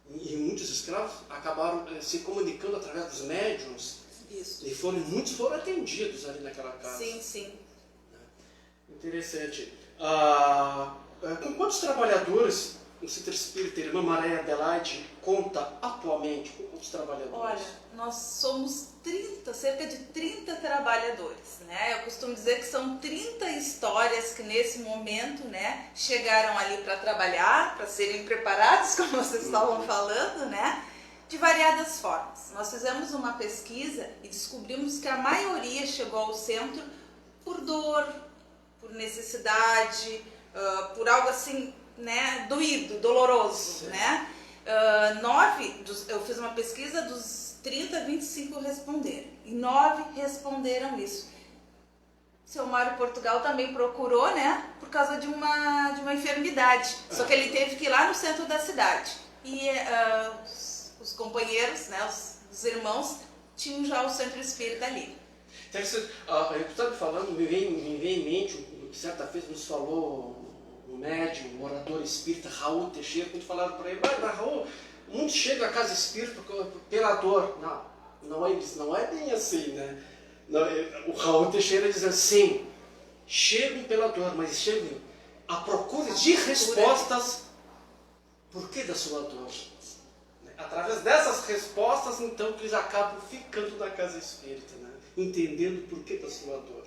E muitos escravos acabaram se comunicando através dos médiums. Isso. E muitos foram atendidos ali naquela casa. Sim, sim. Interessante. Com quantos trabalhadores o Centro Espírita Irmã Maria Adelaide conta atualmente? Com quantos trabalhadores? Olha, nós somos cerca de 30 trabalhadores, né? Eu costumo dizer que são 30 histórias que nesse momento, né, chegaram ali para trabalhar, para serem preparados, como vocês estavam falando, né? De variadas formas. Nós fizemos uma pesquisa e descobrimos que a maioria chegou ao centro por dor, por necessidade, por algo assim, né, doído, doloroso, sim, né? Eu fiz uma pesquisa, dos 30, 25 responderam. E 9 responderam isso. Seu Mário Portugal também procurou, né, por causa de uma enfermidade. Só que ele teve que ir lá no centro da cidade. E os companheiros, né, os irmãos, tinham já o centro espírita ali. Eu estava falando, me vem em mente, certa vez nos falou um médium, um orador espírita, Raul Teixeira, quando falaram para ele, mas Raul, muitos chegam à casa espírita pela dor. Não é bem assim, né? O Raul Teixeira diz assim, chegam pela dor, mas chegam à procura de respostas por que da sua dor. Através dessas respostas, então, que eles acabam ficando na casa espírita, né? Entendendo o porquê da sua dor.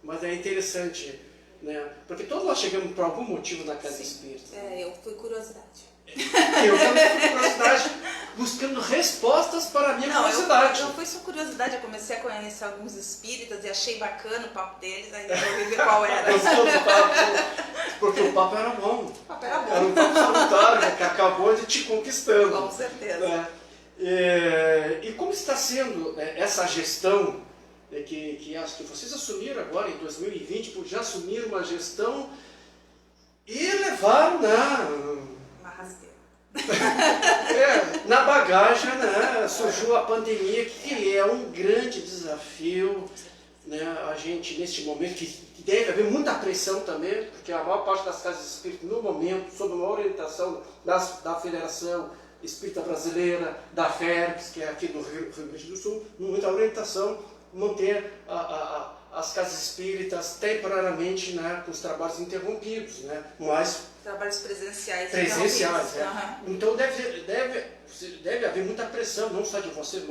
Mas é interessante, né? Porque todos nós chegamos por algum motivo na casa espírita. Eu fui curiosidade. Eu também fui curiosidade, buscando respostas para a minha curiosidade. Não foi só curiosidade, eu comecei a conhecer alguns espíritas e achei bacana o papo deles, aí eu vi qual era. Gostou do papo? Porque o papo era bom. O papo era bom. Era um papo salutar, né, que acabou de te conquistando. Com certeza. Né? E como está sendo, né, essa gestão que acho que vocês assumiram agora em 2020, já assumiram uma gestão e levaram, né? Uma rasteira. Na bagagem, né, surgiu a pandemia, que é um grande desafio, né, a gente neste momento, que deve haver muita pressão também, porque a maior parte das casas espíritas, no momento, sob uma orientação da Federação Espírita Brasileira, da FERPS, que é aqui do Rio Grande do Sul, muita orientação, manter a as casas espíritas temporariamente, né, com os trabalhos interrompidos, né, mas Trabalhos presenciais. presenciais. Uhum. Então deve haver muita pressão, não só de você,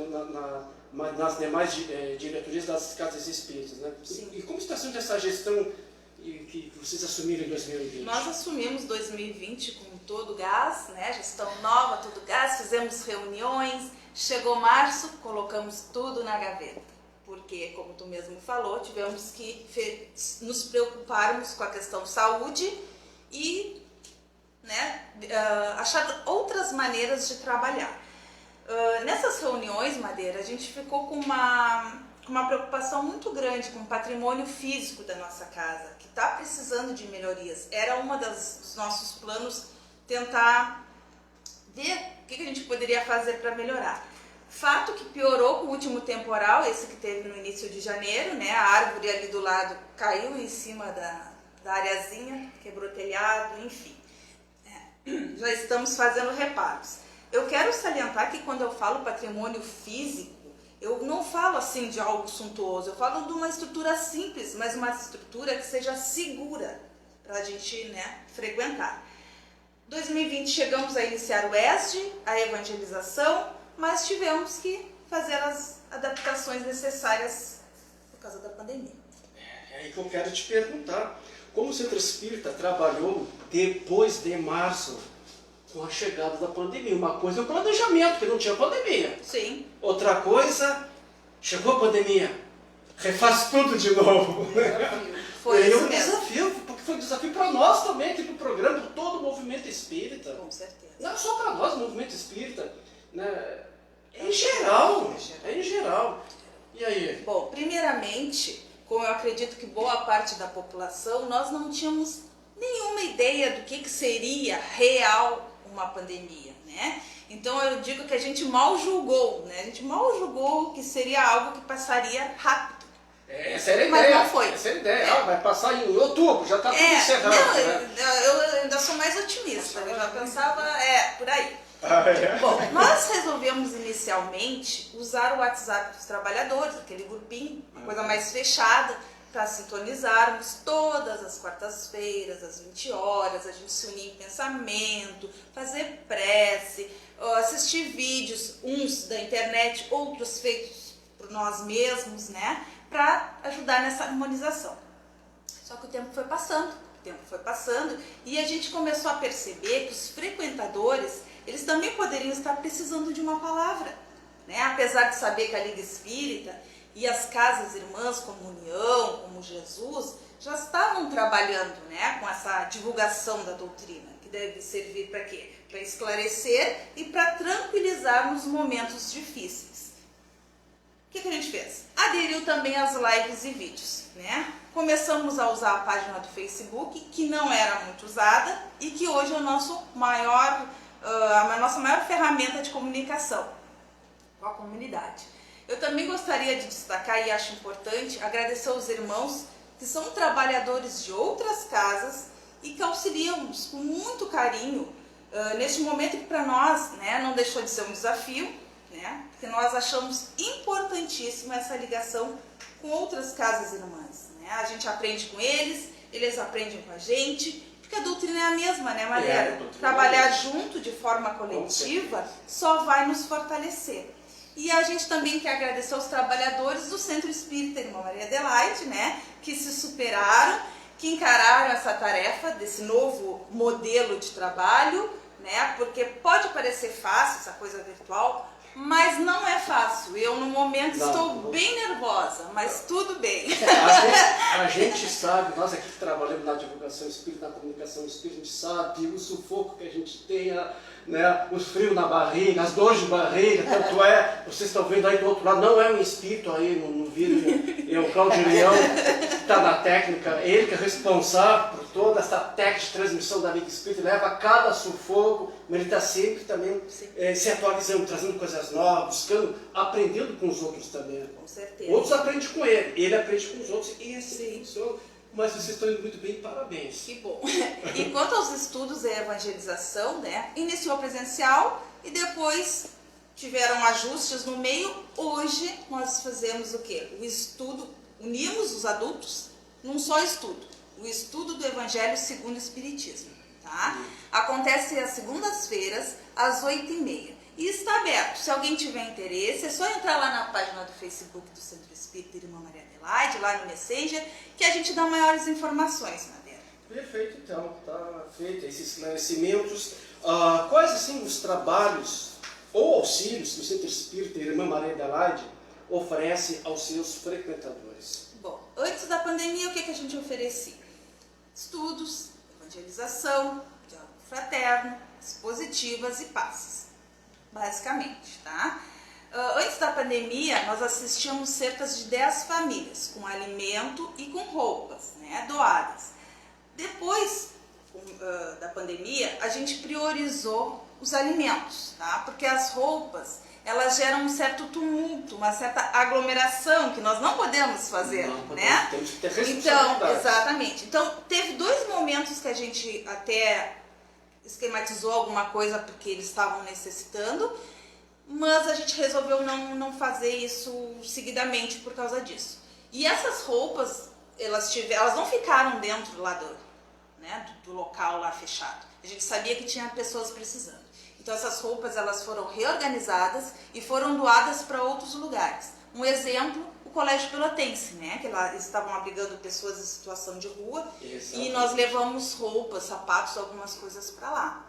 mas nas demais diretorias das casas espíritas. Né? Sim. E como está sendo essa gestão que vocês assumiram em 2020? Nós assumimos 2020 com todo gás, né? Gestão nova, todo gás, fizemos reuniões, chegou março, colocamos tudo na gaveta. Porque, como tu mesmo falou, tivemos que nos preocuparmos com a questão saúde e, né, achar outras maneiras de trabalhar. Nessas reuniões, Madeira, a gente ficou com uma preocupação muito grande com o patrimônio físico da nossa casa, que está precisando de melhorias. Era uma dos nossos planos tentar ver o que a gente poderia fazer para melhorar. Fato que piorou com o último temporal, esse que teve no início de janeiro, né? A árvore ali do lado caiu em cima da areazinha, quebrou telhado, enfim. Já estamos fazendo reparos. Eu quero salientar que quando eu falo patrimônio físico, eu não falo assim de algo suntuoso, eu falo de uma estrutura simples, mas uma estrutura que seja segura para a gente, né, frequentar. 2020 chegamos a iniciar o ESD, a evangelização, mas tivemos que fazer as adaptações necessárias por causa da pandemia. É aí que eu quero te perguntar, como o Centro Espírita trabalhou depois de março, com a chegada da pandemia? Uma coisa é o planejamento, porque não tinha pandemia. Sim. Outra coisa, chegou a pandemia, refaz tudo de novo. Foi isso um mesmo. desafio, porque foi um desafio para nós também, aqui no programa, para todo o movimento espírita. Com certeza. Não só para nós, o movimento espírita, né? Em geral, em geral. E aí? Bom, primeiramente, como eu acredito que boa parte da população, nós não tínhamos nenhuma ideia do que seria real uma pandemia, né? Então eu digo que a gente mal julgou, né? A gente mal julgou que seria algo que passaria rápido. Essa era a Mas ideia. não foi. Essa era a ideia. Vai passar em outubro, já está tudo encerrado. Não, né? eu ainda sou mais otimista. Eu já pensava, por aí. É. Bom, nós resolvemos inicialmente usar o WhatsApp dos trabalhadores, aquele grupinho, uma coisa mais fechada, para sintonizarmos todas as quartas-feiras, às 20 horas, a gente se unir em pensamento, fazer prece, assistir vídeos, uns da internet, outros feitos por nós mesmos, né, para ajudar nessa harmonização. Só que o tempo foi passando e a gente começou a perceber que os frequentadores, eles também poderiam estar precisando de uma palavra, né? Apesar de saber que a Liga Espírita e as casas irmãs como União, como Jesus, já estavam trabalhando, né, com essa divulgação da doutrina, que deve servir para quê? Para esclarecer e para tranquilizar nos momentos difíceis. O que a gente fez? Aderiu também às lives e vídeos, né? Começamos a usar a página do Facebook, que não era muito usada e que hoje é o nosso a nossa maior ferramenta de comunicação com a comunidade. Eu também gostaria de destacar, e acho importante, agradecer aos irmãos que são trabalhadores de outras casas e que auxiliam-nos com muito carinho neste momento que para nós, né, não deixou de ser um desafio, né, porque nós achamos importantíssima essa ligação com outras casas irmãs. Né? A gente aprende com eles, eles aprendem com a gente, porque a doutrina é a mesma, né, Maria? Trabalhar junto de forma coletiva só vai nos fortalecer. E a gente também quer agradecer aos trabalhadores do Centro Espírita Irmã Maria Adelaide, né, que se superaram, que encararam essa tarefa desse novo modelo de trabalho, né, porque pode parecer fácil essa coisa virtual, mas não é fácil. Eu, no momento, estou bem nervosa, mas tudo bem. A gente sabe, nós aqui que trabalhamos na divulgação espírita, na comunicação espírita, a gente sabe o sufoco que a gente tem, né, os frios na barriga, as dores de barriga, tanto vocês estão vendo aí do outro lado, não é um espírito aí no vídeo, é o Cláudio Leão, que está na técnica, ele que é responsável por toda essa técnica de transmissão da Liga Espírita, leva a cada sufoco, mas ele está sempre também se atualizando, trazendo coisas novas, buscando, aprendendo com os outros também. Com certeza. Outros aprendem com ele aprende com os outros e assim funciona. Mas vocês estão indo muito bem, parabéns. Que bom. E quanto aos estudos e evangelização, né, iniciou presencial e depois tiveram ajustes no meio. Hoje nós fazemos o quê? O estudo unimos os adultos num só estudo, o estudo do Evangelho segundo o Espiritismo. Tá? Acontece às segundas-feiras, às 8h30. E está aberto. Se alguém tiver interesse, é só entrar lá na página do Facebook do Centro Espírita Irmã Maria Adelaide, lá no Messenger, que a gente dá maiores informações, Madeira. Perfeito, então. Está feito esses esclarecimentos. Quais, assim, os trabalhos ou auxílios que o Centro Espírita Irmã Maria Adelaide oferece aos seus frequentadores? Bom, antes da pandemia, o que a gente oferecia? Estudos, evangelização, diálogo fraterno, expositivas e passes. Basicamente, tá? Antes da pandemia, nós assistíamos cerca de 10 famílias, com alimento e com roupas, né, doadas. Depois da pandemia, a gente priorizou os alimentos, tá? Porque as roupas, elas geram um certo tumulto, uma certa aglomeração que nós não podemos fazer, né? Temos que ter responsabilidade. Então, exatamente. Então, teve 2 momentos que a gente até esquematizou alguma coisa porque eles estavam necessitando, mas a gente resolveu não fazer isso seguidamente por causa disso. E essas roupas, elas não ficaram dentro lá do local lá fechado. A gente sabia que tinha pessoas precisando. Então essas roupas, elas foram reorganizadas e foram doadas para outros lugares. Um exemplo, o Colégio Pelotense, né? Que lá estavam abrigando pessoas em situação de rua. Exatamente. E nós levamos roupas, sapatos, algumas coisas para lá.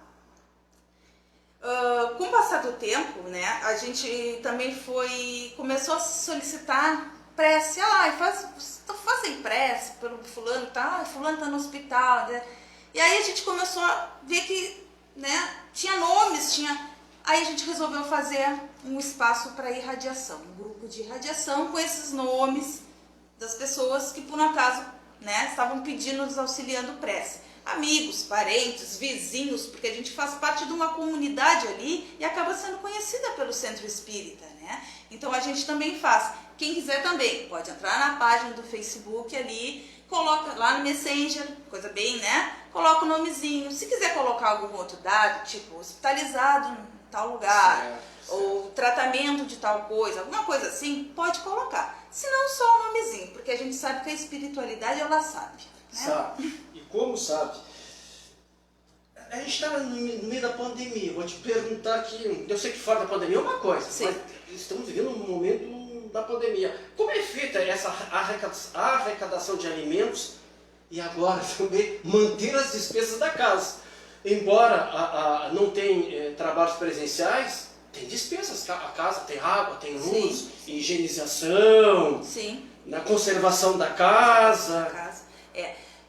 Com o passar do tempo, né? A gente também começou a solicitar prece. Fazem prece pelo fulano, fulano tá no hospital, né? E aí a gente começou a ver que, né, tinha nomes, aí a gente resolveu fazer um espaço para irradiação, um grupo de irradiação com esses nomes das pessoas que por um acaso, né, estavam pedindo, nos auxiliando prece. Amigos, parentes, vizinhos, porque a gente faz parte de uma comunidade ali e acaba sendo conhecida pelo Centro Espírita, né? Então a gente também faz. Quem quiser também pode entrar na página do Facebook ali, coloca lá no Messenger, coisa bem, né? Coloca o nomezinho. Se quiser colocar algum outro dado, tipo hospitalizado em tal lugar, certo. Ou tratamento de tal coisa, alguma coisa assim, pode colocar. Se não, só o nomezinho, porque a gente sabe que a espiritualidade, ela sabe. Né? Sabe. E como sabe? A gente está no meio da pandemia. Vou te perguntar aqui, eu sei que fora da pandemia é uma coisa, sim, mas estamos vivendo um momento da pandemia. Como é feita essa arrecadação de alimentos e agora também manter as despesas da casa? Embora não tenha trabalhos presenciais, tem despesas. A casa tem água, tem luz, sim, higienização, sim, na conservação da casa.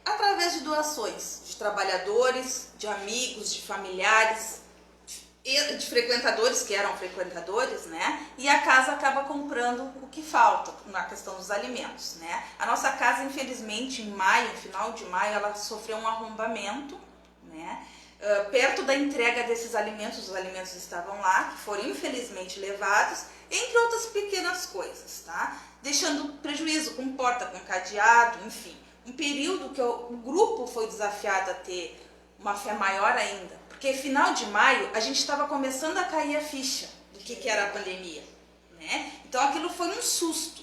Através de doações de trabalhadores, de amigos, de familiares, de frequentadores que eram frequentadores, né? E a casa acaba comprando o que falta na questão dos alimentos, né? A nossa casa, infelizmente, em maio, final de maio, ela sofreu um arrombamento, né? Perto da entrega desses alimentos, os alimentos estavam lá, que foram infelizmente levados, entre outras pequenas coisas, tá? Deixando prejuízo com porta, com cadeado, enfim. Um período que o grupo foi desafiado a ter uma fé maior ainda, porque final de maio a gente estava começando a cair a ficha do que era a pandemia, né? Então aquilo foi um susto.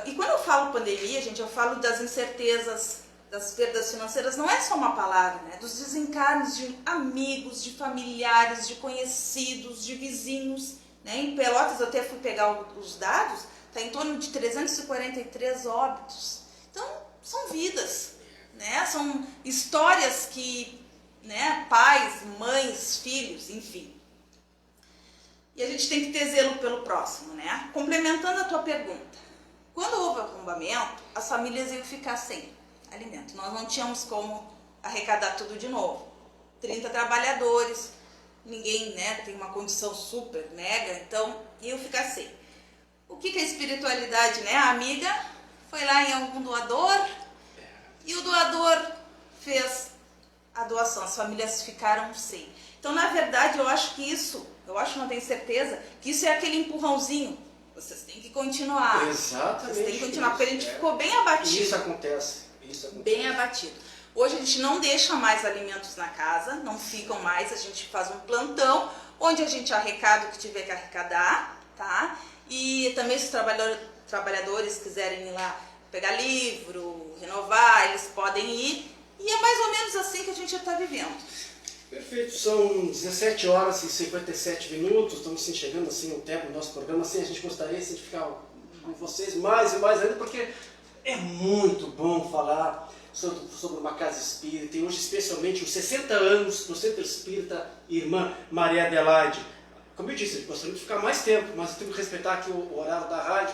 E quando eu falo pandemia, gente, eu falo das incertezas, das perdas financeiras, não é só uma palavra, né? Dos desencarnes de amigos, de familiares, de conhecidos, de vizinhos, né? Em Pelotas eu até fui pegar os dados, está em torno de 343 óbitos. Então, são vidas, né? São histórias que, né, pais, mães, filhos, enfim. E a gente tem que ter zelo pelo próximo, né? Complementando a tua pergunta, quando houve arrombamento, as famílias iam ficar sem alimento. Nós não tínhamos como arrecadar tudo de novo. 30 trabalhadores, ninguém, né, tem uma condição super, mega, então iam ficar sem. O que a espiritualidade, né? A amiga foi lá em algum doador e o doador fez a doação. As famílias ficaram sem. Então, na verdade, eu não tenho certeza, que isso é aquele empurrãozinho. Vocês têm que continuar. Exatamente. Vocês têm que continuar, porque a gente ficou bem abatido. Isso acontece. Bem abatido. Hoje a gente não deixa mais alimentos na casa, não ficam mais, a gente faz um plantão, onde a gente arrecada o que tiver que arrecadar, tá? E também os trabalhadores quiserem ir lá pegar livro, renovar, eles podem ir. E é mais ou menos assim que a gente está vivendo. Perfeito, são 17 horas e 57 minutos, estamos assim, chegando assim ao tempo do nosso programa. Assim, a gente gostaria assim, de ficar com vocês mais e mais ainda, porque é muito bom falar sobre uma casa espírita, e hoje especialmente os 60 anos do Centro Espírita Irmã Maria Adelaide. Como eu disse, gostaria de ficar mais tempo, mas eu tenho que respeitar aqui o horário da rádio.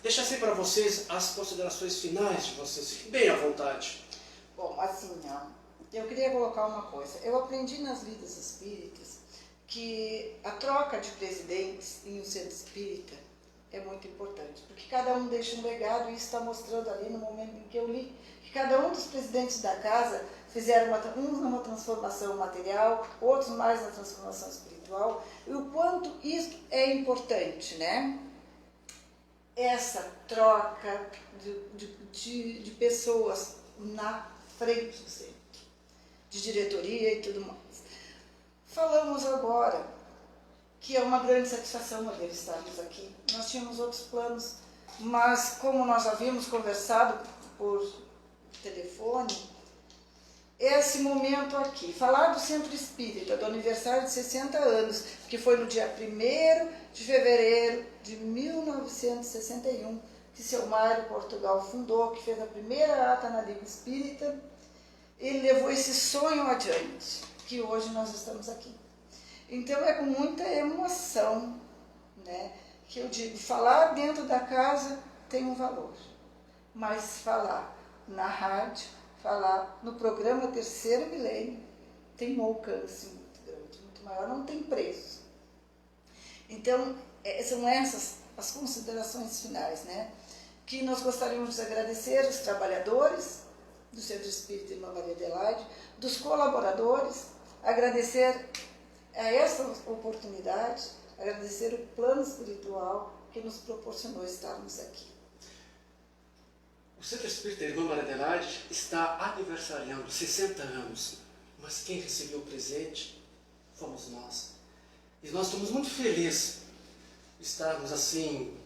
Deixa assim para vocês as considerações finais de vocês, fiquem bem à vontade. Bom, assim, eu queria colocar uma coisa. Eu aprendi nas lidas espíritas que a troca de presidentes em um centro espírita é muito importante, porque cada um deixa um legado, e isso está mostrando ali no momento em que eu li, que cada um dos presidentes da casa fizeram uns numa transformação material, outros mais na transformação espiritual, e o quanto isso é importante, né? Essa troca de pessoas na frente do centro, de diretoria e tudo mais. Falamos agora que é uma grande satisfação poder estarmos aqui. Nós tínhamos outros planos, mas como nós já havíamos conversado por telefone, esse momento aqui, falar do Centro Espírita, do aniversário de 60 anos, que foi no dia 1º de fevereiro de 1961, que seu Mário Portugal fundou, que fez a primeira ata na Liga Espírita, ele levou esse sonho adiante, que hoje nós estamos aqui. Então é com muita emoção, né, que eu digo, falar dentro da casa tem um valor, mas falar na rádio, falar no programa Terceiro Milênio tem um alcance muito grande, muito maior, não tem preço. Então, são essas as considerações finais, né? Que nós gostaríamos de agradecer aos trabalhadores do Centro Espírita Irmã Maria Adelaide, dos colaboradores, agradecer a essa oportunidade, agradecer o plano espiritual que nos proporcionou estarmos aqui. O Centro Espírita Irmã Maria Adelaide está aniversariando 60 anos, mas quem recebeu o presente fomos nós. E nós estamos muito felizes de estarmos assim,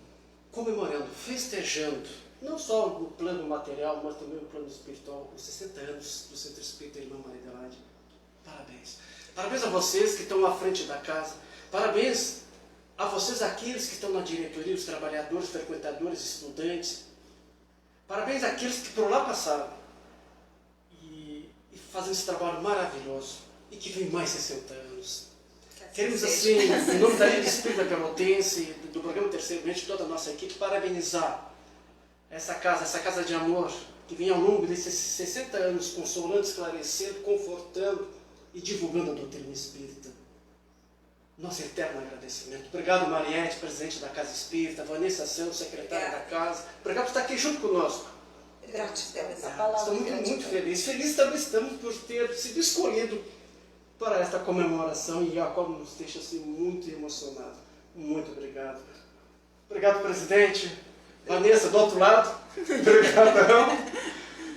comemorando, festejando, não só no plano material, mas também no plano espiritual, os 60 anos do Centro Espírita Irmã Maria Adelaide. Parabéns. Parabéns a vocês que estão à frente da casa. Parabéns a vocês, aqueles que estão na diretoria, os trabalhadores, frequentadores, estudantes. Parabéns àqueles que por lá passaram e fazem esse trabalho maravilhoso e que vem mais 60 anos. Queremos assim, em nome da Liga Espírita Pelotense, do programa Terceiro Milênio, de toda a nossa equipe, parabenizar essa casa de amor, que vem ao longo desses 60 anos consolando, esclarecendo, confortando e divulgando a doutrina espírita. Nosso eterno agradecimento. Obrigado, Mariette, presidente da Casa Espírita, Vanessa Santos, secretária da Casa. Obrigado por estar aqui junto conosco. Gratidão, essa Estamos palavra. muito felizes. Felizes também estamos por ter sido escolhido para esta comemoração, e a qual nos deixa assim, muito emocionado. Muito obrigado. Obrigado, presidente. Vanessa, do outro lado. Obrigadão.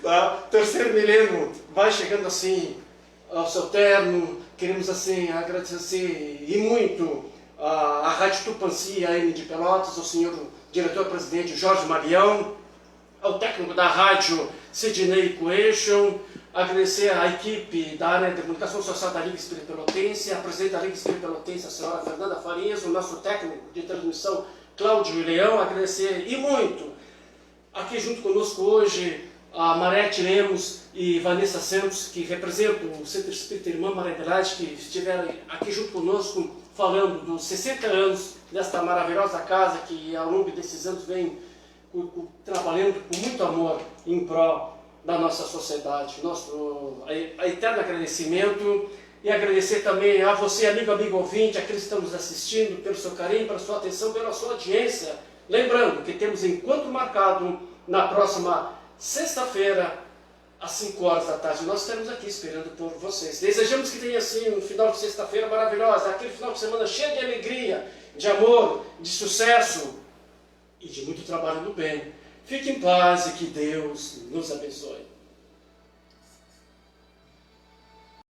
Tá? Terceiro milênio vai chegando assim ao seu terno. Queremos assim agradecer e muito a Rádio Tupanci, a AM de Pelotas, ao senhor diretor-presidente Jorge Marião, ao técnico da rádio Sidney Coelho, agradecer à equipe da área de comunicação social da Liga Espírita Pelotense, a presidente da Liga Espírita Pelotense, a senhora Fernanda Farias, o nosso técnico de transmissão Cláudio Leão, agradecer e muito aqui junto conosco hoje a Mariette Lemos e Vanessa Santos, que representam o Centro Espírita Irmã Maria Adelaide, que estiveram aqui junto conosco falando dos 60 anos desta maravilhosa casa que ao longo desses anos vem trabalhando com muito amor em prol da nossa sociedade. Nosso eterno agradecimento, e agradecer também a você, amigo ouvinte, aqueles que estão nos assistindo, pelo seu carinho, pela sua atenção, pela sua audiência. Lembrando que temos encontro marcado na próxima sexta-feira, às 5 horas da tarde. Nós estaremos aqui esperando por vocês. Desejamos que tenha assim um final de sexta-feira maravilhosa, aquele final de semana cheio de alegria, de amor, de sucesso e de muito trabalho no bem. Fique em paz e que Deus nos abençoe.